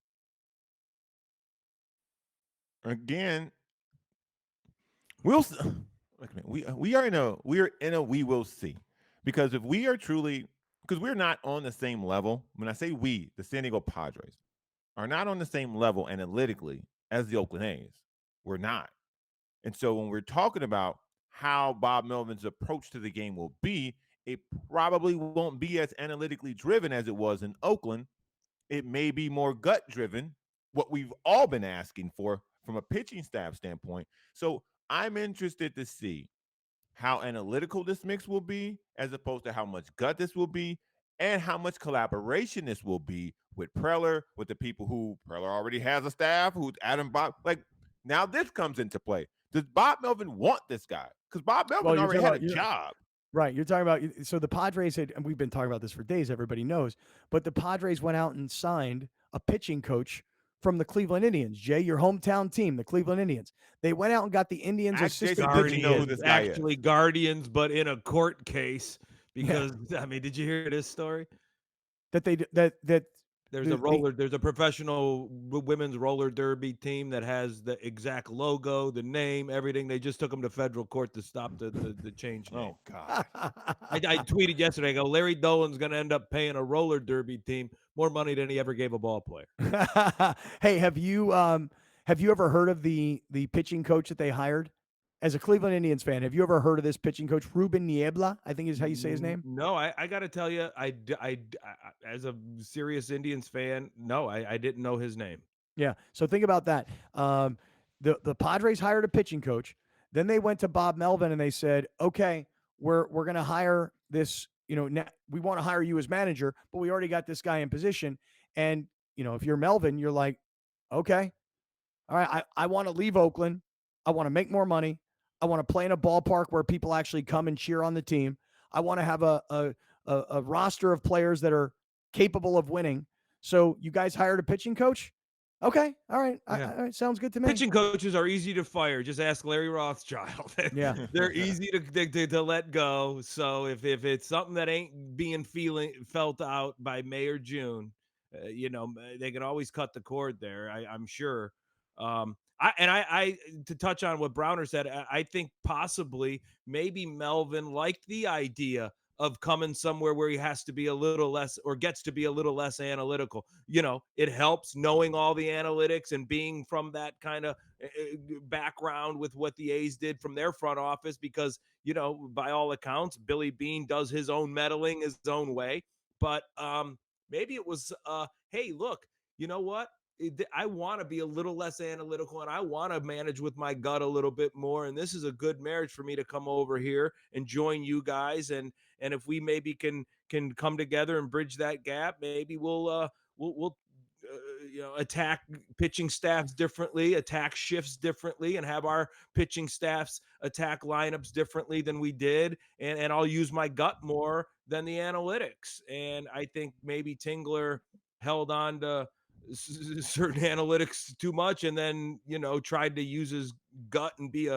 Again, we'll we are in a we will see, because if we are truly, because we're not on the same level. When I say we, the San Diego Padres are not on the same level analytically as the Oakland A's. We're not. And so when we're talking about how Bob Melvin's approach to the game will be, it probably won't be as analytically driven as it was in Oakland. It may be more gut driven, what we've all been asking for from a pitching staff standpoint. So I'm interested to see how analytical this mix will be, as opposed to how much gut this will be, and how much collaboration this will be with Preller, with the people who Preller already has a staff, who's Adam Bob. Like, now this comes into play. Does Bob Melvin want this guy? Because Bob Melvin already had a job. Right. You're talking about, so the Padres had, and we've been talking about this for days, everybody knows, but the Padres went out and signed a pitching coach from the Cleveland Indians. Jay, your hometown team, the Cleveland Indians. They went out and got the Indians assistant. Actually, Guardians, but in a court case, because I mean, did you hear this story? That there's a professional women's roller derby team that has the exact logo, the name, everything. They just took them to federal court to stop the change name. Oh God! I tweeted yesterday. I go, Larry Dolan's going to end up paying a roller derby team more money than he ever gave a ball player. Hey, have you ever heard of the pitching coach that they hired? As a Cleveland Indians fan, have you ever heard of this pitching coach, Ruben Niebla? I think is how you say his name. No, I got to tell you, I, as a serious Indians fan, no, I didn't know his name. Yeah, so think about that. The Padres hired a pitching coach. Then they went to Bob Melvin and they said, "Okay, we're going to hire this. We want to hire you as manager, but we already got this guy in position." And if you're Melvin, you're like, "Okay, all right, I want to leave Oakland. I want to make more money. I want to play in a ballpark where people actually come and cheer on the team. I want to have a roster of players that are capable of winning. So you guys hired a pitching coach? Okay. All right. Yeah. All right. Sounds good to me. Pitching coaches are easy to fire. Just ask Larry Rothschild. Yeah. They're easy to let go. So if it's something that ain't being felt out by May or June, they can always cut the cord there. I'm sure. I to touch on what Browner said, I think possibly maybe Melvin liked the idea of coming somewhere where he has to be a little less, or gets to be a little less analytical. It helps knowing all the analytics and being from that kind of background with what the A's did from their front office, because, by all accounts, Billy Beane does his own meddling his own way. But maybe it was, hey, look, you know what? I want to be a little less analytical, and I want to manage with my gut a little bit more. And this is a good marriage for me to come over here and join you guys. And if we maybe can come together and bridge that gap, maybe we'll attack pitching staffs differently, attack shifts differently, and have our pitching staffs attack lineups differently than we did. And I'll use my gut more than the analytics. And I think maybe Tingler held on to certain analytics too much, and then tried to use his gut and be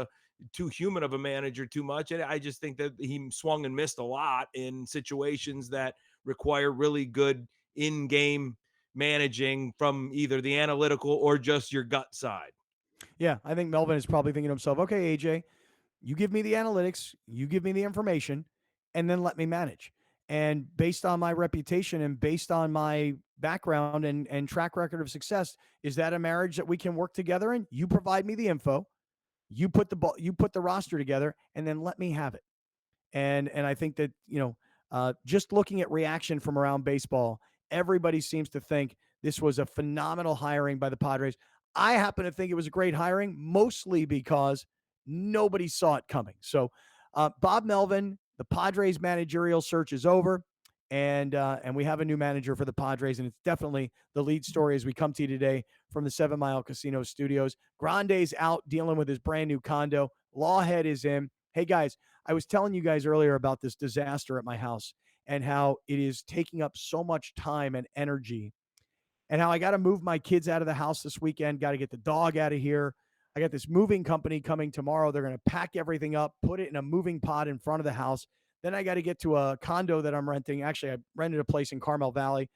too human of a manager too much. And I just think that he swung and missed a lot in situations that require really good in-game managing from either the analytical or just your gut side. Yeah, I think Melvin is probably thinking to himself, okay, AJ, you give me the analytics, you give me the information, and then let me manage. And based on my reputation and based on my background and track record of success, is that a marriage that we can work together in? You provide me the info, you put the roster together, and then let me have it. And I think that, just looking at reaction from around baseball, everybody seems to think this was a phenomenal hiring by the Padres. I happen to think it was a great hiring, mostly because nobody saw it coming. So Bob Melvin, the Padres managerial search is over, and we have a new manager for the Padres, and it's definitely the lead story as we come to you today from the 7 Mile Casino Studios. Grande's out dealing with his brand new condo. Lawhead is in. Hey guys, I was telling you guys earlier about this disaster at my house and how it is taking up so much time and energy, and how I got to move my kids out of the house this weekend, got to get the dog out of here. I got this moving company coming tomorrow. They're going to pack everything up, put it in a moving pod in front of the house. Then I got to get to a condo that I'm renting. Actually, I rented a place in Carmel Valley.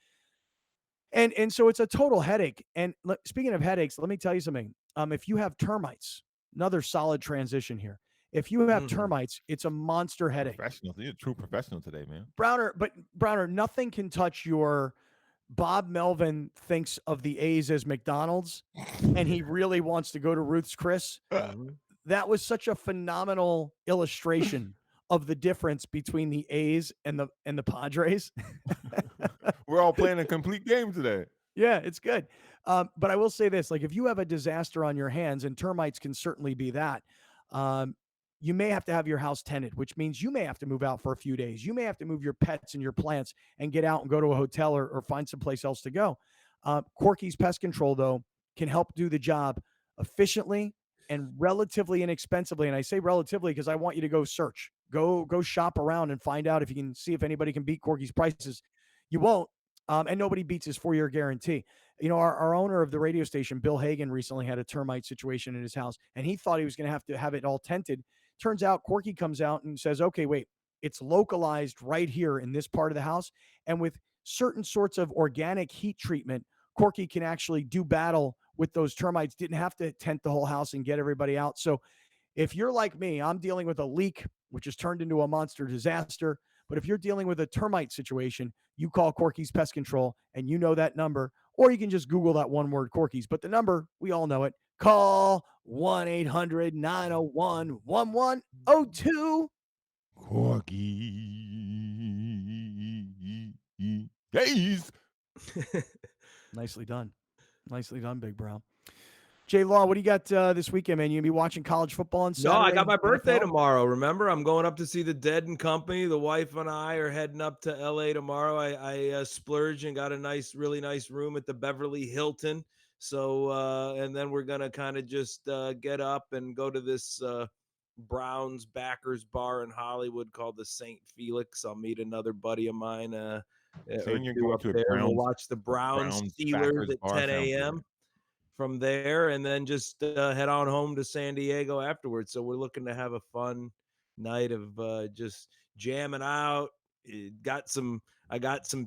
And so it's a total headache. And speaking of headaches, let me tell you something. If you have termites, another solid transition here. If you have termites, it's a monster headache. Professional. You're a true professional today, man. Browner, nothing can touch your Bob Melvin thinks of the A's as McDonald's, and he really wants to go to Ruth's Chris. That was such a phenomenal illustration of the difference between the A's and the Padres. We're all playing a complete game today. Yeah, it's good. But I will say this, like if you have a disaster on your hands, and termites can certainly be that, you may have to have your house tenanted, which means you may have to move out for a few days. You may have to move your pets and your plants and get out and go to a hotel or find someplace else to go. Corky's Pest Control, though, can help do the job efficiently and relatively inexpensively. And I say relatively because I want you to go search, go shop around and find out if you can see if anybody can beat Corky's prices. You won't. And nobody beats his 4-year guarantee. You know, our owner of the radio station, Bill Hagan, recently had a termite situation in his house, and he thought he was going to have it all tented. Turns out Corky comes out and says, okay, wait, it's localized right here in this part of the house. And with certain sorts of organic heat treatment, Corky can actually do battle with those termites. Didn't have to tent the whole house and get everybody out. So if you're like me, I'm dealing with a leak, which has turned into a monster disaster. But if you're dealing with a termite situation, you call Corky's Pest Control, and you know that number, or you can just Google that one word, Corky's. But the number, we all know it. Call 1-800-901-1102. Corky. Guys. Nicely done. Nicely done, Big Brown. Jay Law, what do you got this weekend, man? You gonna be watching college football on Saturday? No, I got my birthday NFL? tomorrow. Remember, I'm going up to see the Dead and Company. The wife and I are heading up to LA tomorrow. I splurged and got a really nice room at the Beverly Hilton. So, and then we're gonna kind of just get up and go to this Browns backers bar in Hollywood called the St. Felix. I'll meet another buddy of mine. Saying you're going to a we'll watch the Browns Steelers at 10 a.m. from there, and then just head on home to San Diego afterwards. So we're looking to have a fun night of just jamming out. I got some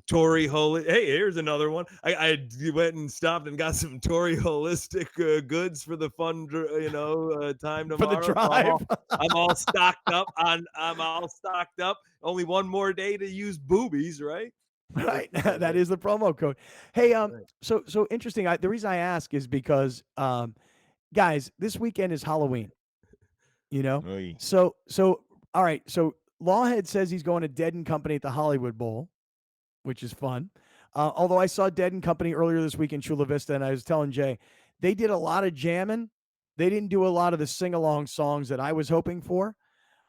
Tory Hey, here's another one. I went and stopped and got some Tory Holistic goods for the fun, time tomorrow. For the drive. I'm all stocked up. I'm all stocked up. Only one more day to use boobies, right? Right. That is the promo code. Hey, so interesting. The reason I ask is because, guys, this weekend is Halloween, you know? Oy. So, all right. So Lawhead says he's going to Dead and Company at the Hollywood Bowl, which is fun. Although I saw Dead and Company earlier this week in Chula Vista, and I was telling Jay, they did a lot of jamming. They didn't do a lot of the sing-along songs that I was hoping for.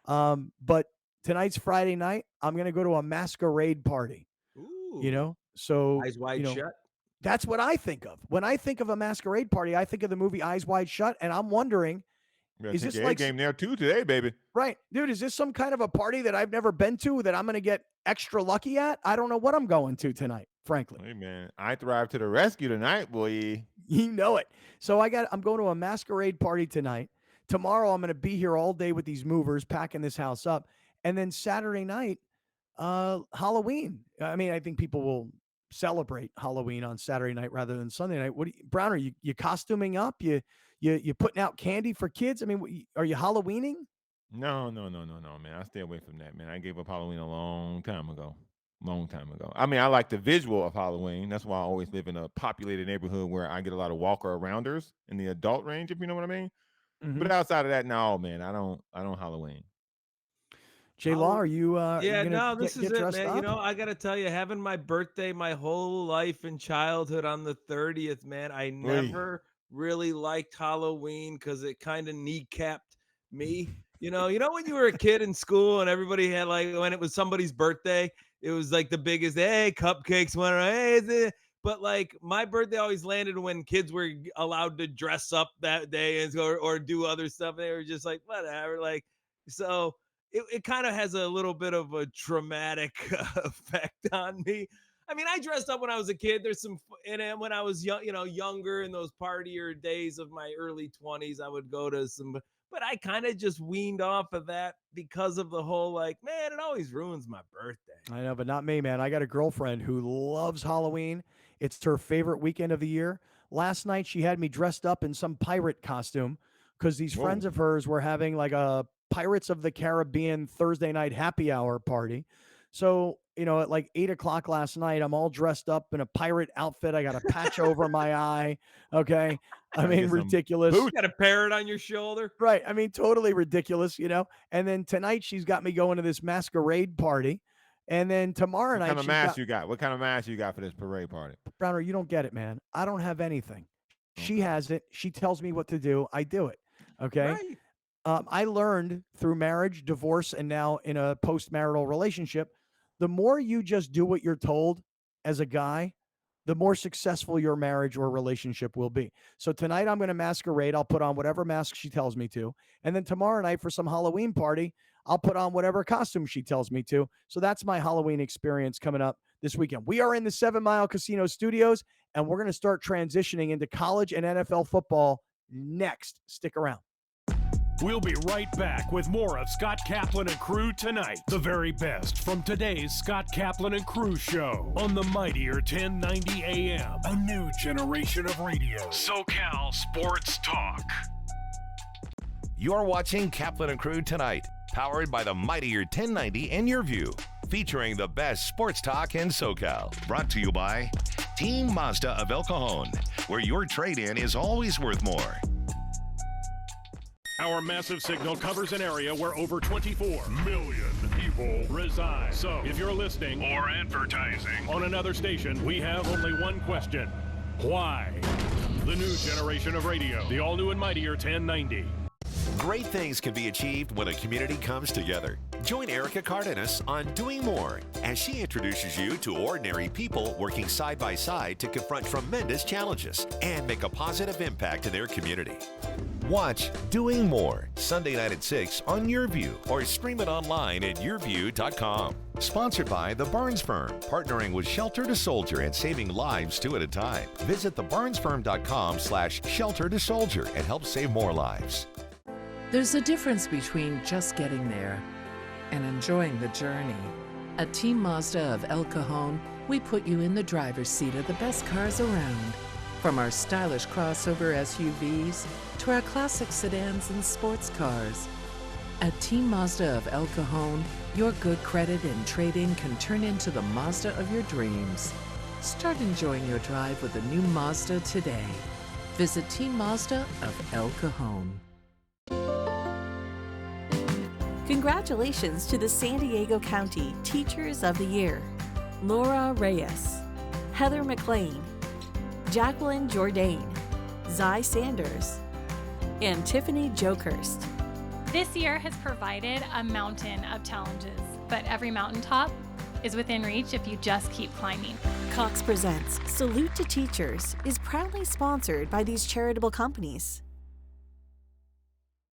But tonight's Friday night. I'm going to go to a masquerade party. You know, so Eyes Wide Shut. That's what I think of. When I think of a masquerade party, I think of the movie Eyes Wide Shut, and I'm wondering, is this like game there too today, baby? Right, dude? Is this some kind of a party that I've never been to that I'm going to get extra lucky at? I don't know what I'm going to tonight, frankly. Hey man, I thrive to the rescue tonight, boy. You know it. So I'm going to a masquerade party tonight. Tomorrow I'm going to be here all day with these movers packing this house up, and then Saturday night. Halloween. I mean, I think people will celebrate Halloween on Saturday night rather than Sunday night. Browner, you costuming up? You putting out candy for kids? I mean, are you Halloweening? No, man. I stay away from that, man. I gave up Halloween a long time ago. I mean, I like the visual of Halloween. That's why I always live in a populated neighborhood where I get a lot of walker-arounders in the adult range, if you know what I mean. Mm-hmm. But outside of that, no, man. I don't Halloween. Jay Law, are you? This is it, man. Up? You know, I gotta tell you, having my birthday, my whole life and childhood on the 30th, man. I never really liked Halloween because it kind of kneecapped me. You know, when you were a kid in school and everybody had when it was somebody's birthday, it was like the biggest, hey, cupcakes went around, hey, is it? But like my birthday always landed when kids were allowed to dress up that day and or do other stuff. They were just like, whatever. Like, so it kind of has a little bit of a traumatic effect on me. I mean, I dressed up when I was a kid. There's some, and when I was young, younger in those partier days of my early 20s, I would go to some, but I kind of just weaned off of that because of the whole, like, man, it always ruins my birthday. I know, but not me, man. I got a girlfriend who loves Halloween. It's her favorite weekend of the year. Last night, she had me dressed up in some pirate costume because these friends of hers were having like a Pirates of the Caribbean Thursday night happy hour party. So, at like 8 o'clock last night, I'm all dressed up in a pirate outfit. I got a patch over my eye. Okay. I mean, ridiculous. You got a parrot on your shoulder. Right. I mean, totally ridiculous, And then tonight she's got me going to this masquerade party. And then tomorrow night, What kind of mask you got? What kind of mask you got for this parade party? Browner, you don't get it, man. I don't have anything. She has it. She tells me what to do. I do it. Okay. Right. I learned through marriage, divorce, and now in a post-marital relationship, the more you just do what you're told as a guy, the more successful your marriage or relationship will be. So tonight I'm going to masquerade. I'll put on whatever mask she tells me to. And then tomorrow night for some Halloween party, I'll put on whatever costume she tells me to. So that's my Halloween experience coming up this weekend. We are in the 7 Mile Casino studios, and we're going to start transitioning into college and NFL football next. Stick around. We'll be right back with more of Scott Kaplan and Crew tonight. The very best from today's Scott Kaplan and Crew show on the mightier 1090 AM. A new generation of radio. SoCal Sports Talk. You're watching Kaplan and Crew tonight, powered by the mightier 1090 and Your View, featuring the best sports talk in SoCal. Brought to you by Team Mazda of El Cajon, where your trade-in is always worth more. Our massive signal covers an area where over 24 million people reside. So if you're listening or advertising on another station, we have only one question. Why? The new generation of radio, the all-new and mightier 1090. Great things can be achieved when a community comes together. Join Erica Cardenas on Doing More as she introduces you to ordinary people working side by side to confront tremendous challenges and make a positive impact in their community. Watch Doing More Sunday night at 6 on Your View or stream it online at yourview.com. Sponsored by The Barnes Firm, partnering with Shelter to Soldier and saving lives 2 at a time. Visit thebarnesfirm.com/shelter to soldier and help save more lives. There's a difference between just getting there and enjoying the journey. At Team Mazda of El Cajon, we put you in the driver's seat of the best cars around. From our stylish crossover SUVs to our classic sedans and sports cars. At Team Mazda of El Cajon, your good credit and trade-in can turn into the Mazda of your dreams. Start enjoying your drive with a new Mazda today. Visit Team Mazda of El Cajon. Congratulations to the San Diego County Teachers of the Year, Laura Reyes, Heather McLean, Jacqueline Jourdain, Zy Sanders, and Tiffany Jokerst. This year has provided a mountain of challenges, but every mountaintop is within reach if you just keep climbing. Cox Presents Salute to Teachers is proudly sponsored by these charitable companies.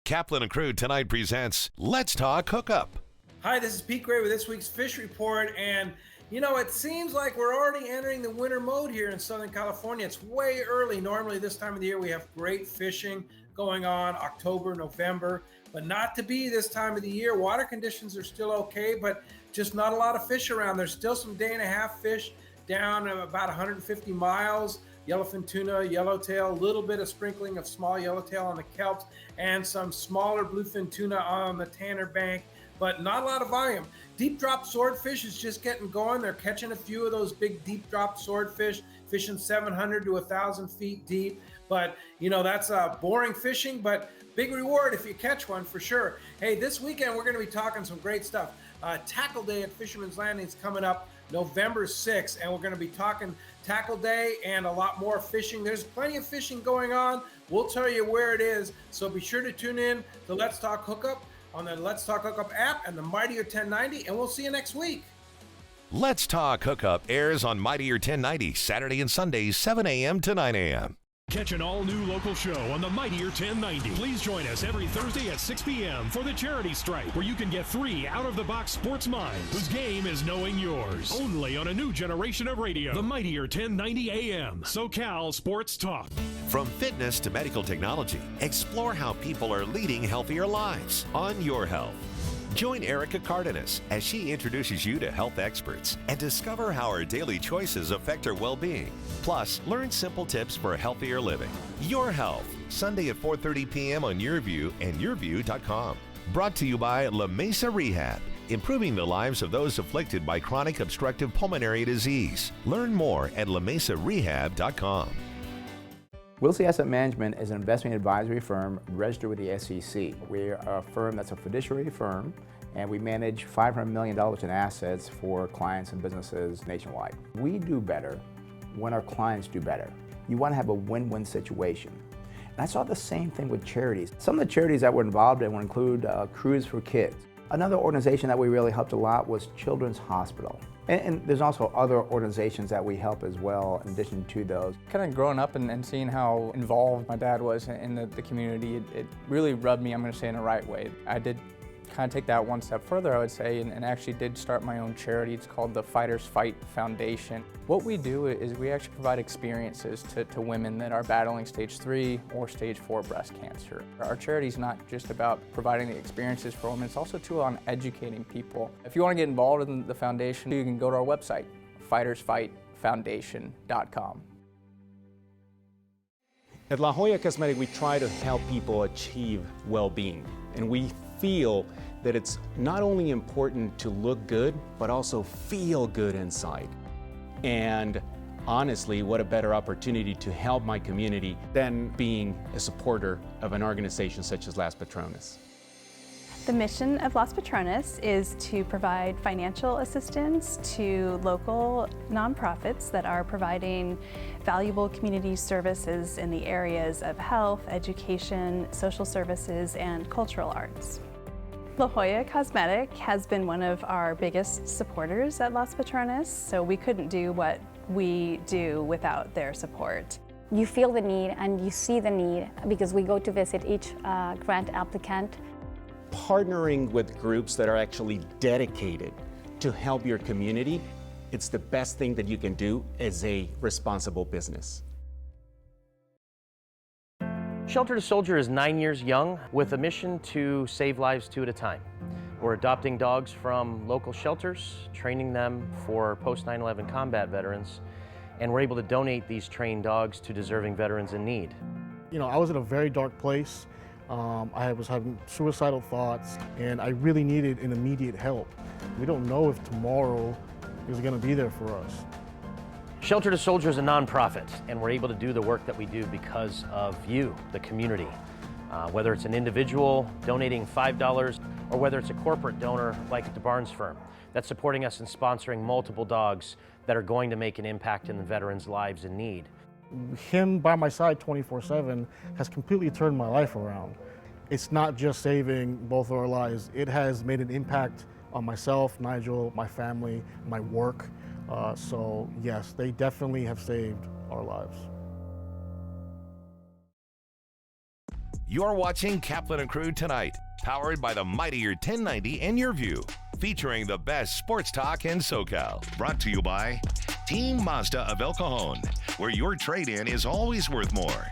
Kaplan and Crew tonight presents Let's Talk Hookup. Hi, this is Pete Gray with this week's Fish Report, and it seems like we're already entering the winter mode here in Southern California. It's way early. Normally this time of the year we have great fishing going on, October, November, but not to be this time of the year. Water conditions are still okay, but just not a lot of fish around. There's still some day-and-a-half fish down about 150 miles. Yellowfin tuna, yellowtail, a little bit of sprinkling of small yellowtail on the kelps, and some smaller bluefin tuna on the Tanner Bank, but not a lot of volume. Deep drop swordfish is just getting going. They're catching a few of those big deep drop swordfish, fishing 700 to 1,000 feet deep. But, that's boring fishing, but big reward if you catch one for sure. Hey, this weekend we're going to be talking some great stuff. Tackle Day at Fisherman's Landing is coming up November 6th, and we're going to be talking Tackle Day and a lot more fishing. There's plenty of fishing going on. We'll tell you where it is, so be sure to tune in to Let's Talk Hookup on the Let's Talk Hookup app and the mightier 1090, and we'll see you next week. Let's Talk Hookup airs on Mightier 1090 Saturday and Sundays 7 a.m. to 9 a.m. Catch an all-new local show on the Mightier 1090. Please join us every Thursday at 6 p.m. for the Charity Stripe, where you can get 3 out-of-the-box sports minds whose game is knowing yours. Only on a new generation of radio, the Mightier 1090 AM, SoCal Sports Talk. From fitness to medical technology, explore how people are leading healthier lives on Your Health. Join Erica Cardenas as she introduces you to health experts and discover how our daily choices affect our well-being. Plus, learn simple tips for healthier living. Your Health, Sunday at 4:30 p.m. on YourView and YourView.com. Brought to you by La Mesa Rehab, improving the lives of those afflicted by chronic obstructive pulmonary disease. Learn more at LaMesaRehab.com. Wilsey Asset Management is an investment advisory firm registered with the SEC. We're a firm that's a fiduciary firm, and we manage $500 million in assets for clients and businesses nationwide. We do better when our clients do better. You want to have a win-win situation. And I saw the same thing with charities. Some of the charities that we're involved in would include Cruise for Kids. Another organization that we really helped a lot was Children's Hospital. And there's also other organizations that we help as well in addition to those. Kind of growing up and seeing how involved my dad was in the community, it really rubbed me, I'm going to say, in the right way. I did kind of take that one step further, I would say, and actually did start my own charity. It's called the Fighters Fight Foundation. What we do is we actually provide experiences to women that are battling stage 3 or stage 4 breast cancer. Our charity is not just about providing the experiences for women, it's also too on educating people. If you want to get involved in the foundation, you can go to our website, fightersfightfoundation.com. At La Jolla Cosmetic, we try to help people achieve well-being, and we feel that it's not only important to look good, but also feel good inside. And honestly, what a better opportunity to help my community than being a supporter of an organization such as Las Patronas. The mission of Las Patronas is to provide financial assistance to local nonprofits that are providing valuable community services in the areas of health, education, social services, and cultural arts. La Jolla Cosmetic has been one of our biggest supporters at Las Patronas, so we couldn't do what we do without their support. You feel the need and you see the need because we go to visit each grant applicant. Partnering with groups that are actually dedicated to help your community, it's the best thing that you can do as a responsible business. Shelter to Soldier is 9 years young with a mission to save lives 2 at a time. We're adopting dogs from local shelters, training them for post 9/11 combat veterans, and we're able to donate these trained dogs to deserving veterans in need. You know, I was in a very dark place. I was having suicidal thoughts, and I really needed an immediate help. We don't know if tomorrow is going to be there for us. Shelter to Soldier is a nonprofit, and we're able to do the work that we do because of you, the community. Whether it's an individual donating $5 or whether it's a corporate donor like the Barnes firm that's supporting us in sponsoring multiple dogs that are going to make an impact in the veterans' lives in need. Him by my side 24/7 has completely turned my life around. It's not just saving both of our lives, it has made an impact on myself, Nigel, my family, my work. So yes, they definitely have saved our lives. You're watching Kaplan and Crew tonight, powered by the Mightier 1090 and YourView, featuring the best sports talk in SoCal. Brought to you by Team Mazda of El Cajon, where your trade-in is always worth more.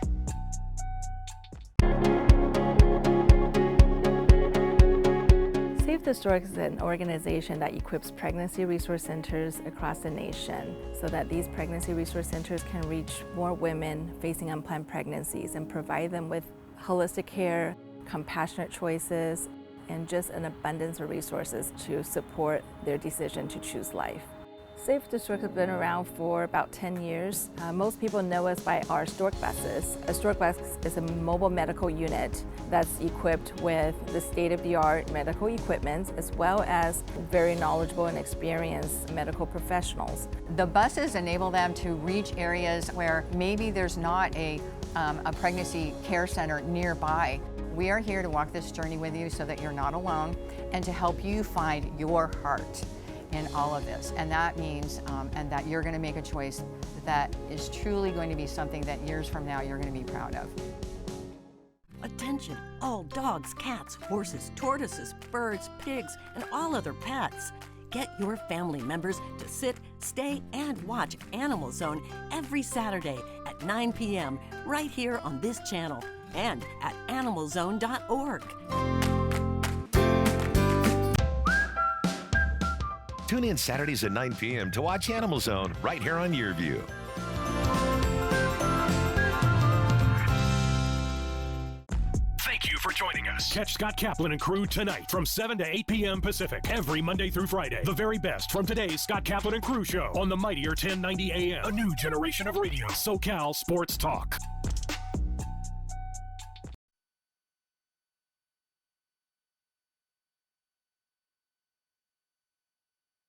Save the Stork is an organization that equips pregnancy resource centers across the nation so that these pregnancy resource centers can reach more women facing unplanned pregnancies and provide them with holistic care, compassionate choices, and just an abundance of resources to support their decision to choose life. Save the Stork has been around for about 10 years. Most people know us by our Stork buses. A Stork bus is a mobile medical unit that's equipped with the state-of-the-art medical equipment as well as very knowledgeable and experienced medical professionals. The buses enable them to reach areas where maybe there's not a pregnancy care center nearby. We are here to walk this journey with you so that you're not alone and to help you find your heart. in all of this. And that means, and that you're going to make a choice that is truly going to be something that years from now you're going to be proud of. Attention, all dogs, cats, horses, tortoises, birds, pigs, and all other pets. Get your family members to sit, stay, and watch Animal Zone every Saturday at 9 p.m. right here on this channel and at animalzone.org. Tune in Saturdays at 9 p.m. to watch Animal Zone right here on YearView. Thank you for joining us. Catch Scott Kaplan and crew tonight from 7 to 8 p.m. Pacific every Monday through Friday. The very best from today's Scott Kaplan and crew show on the mightier 1090 AM. A new generation of radio. SoCal Sports Talk.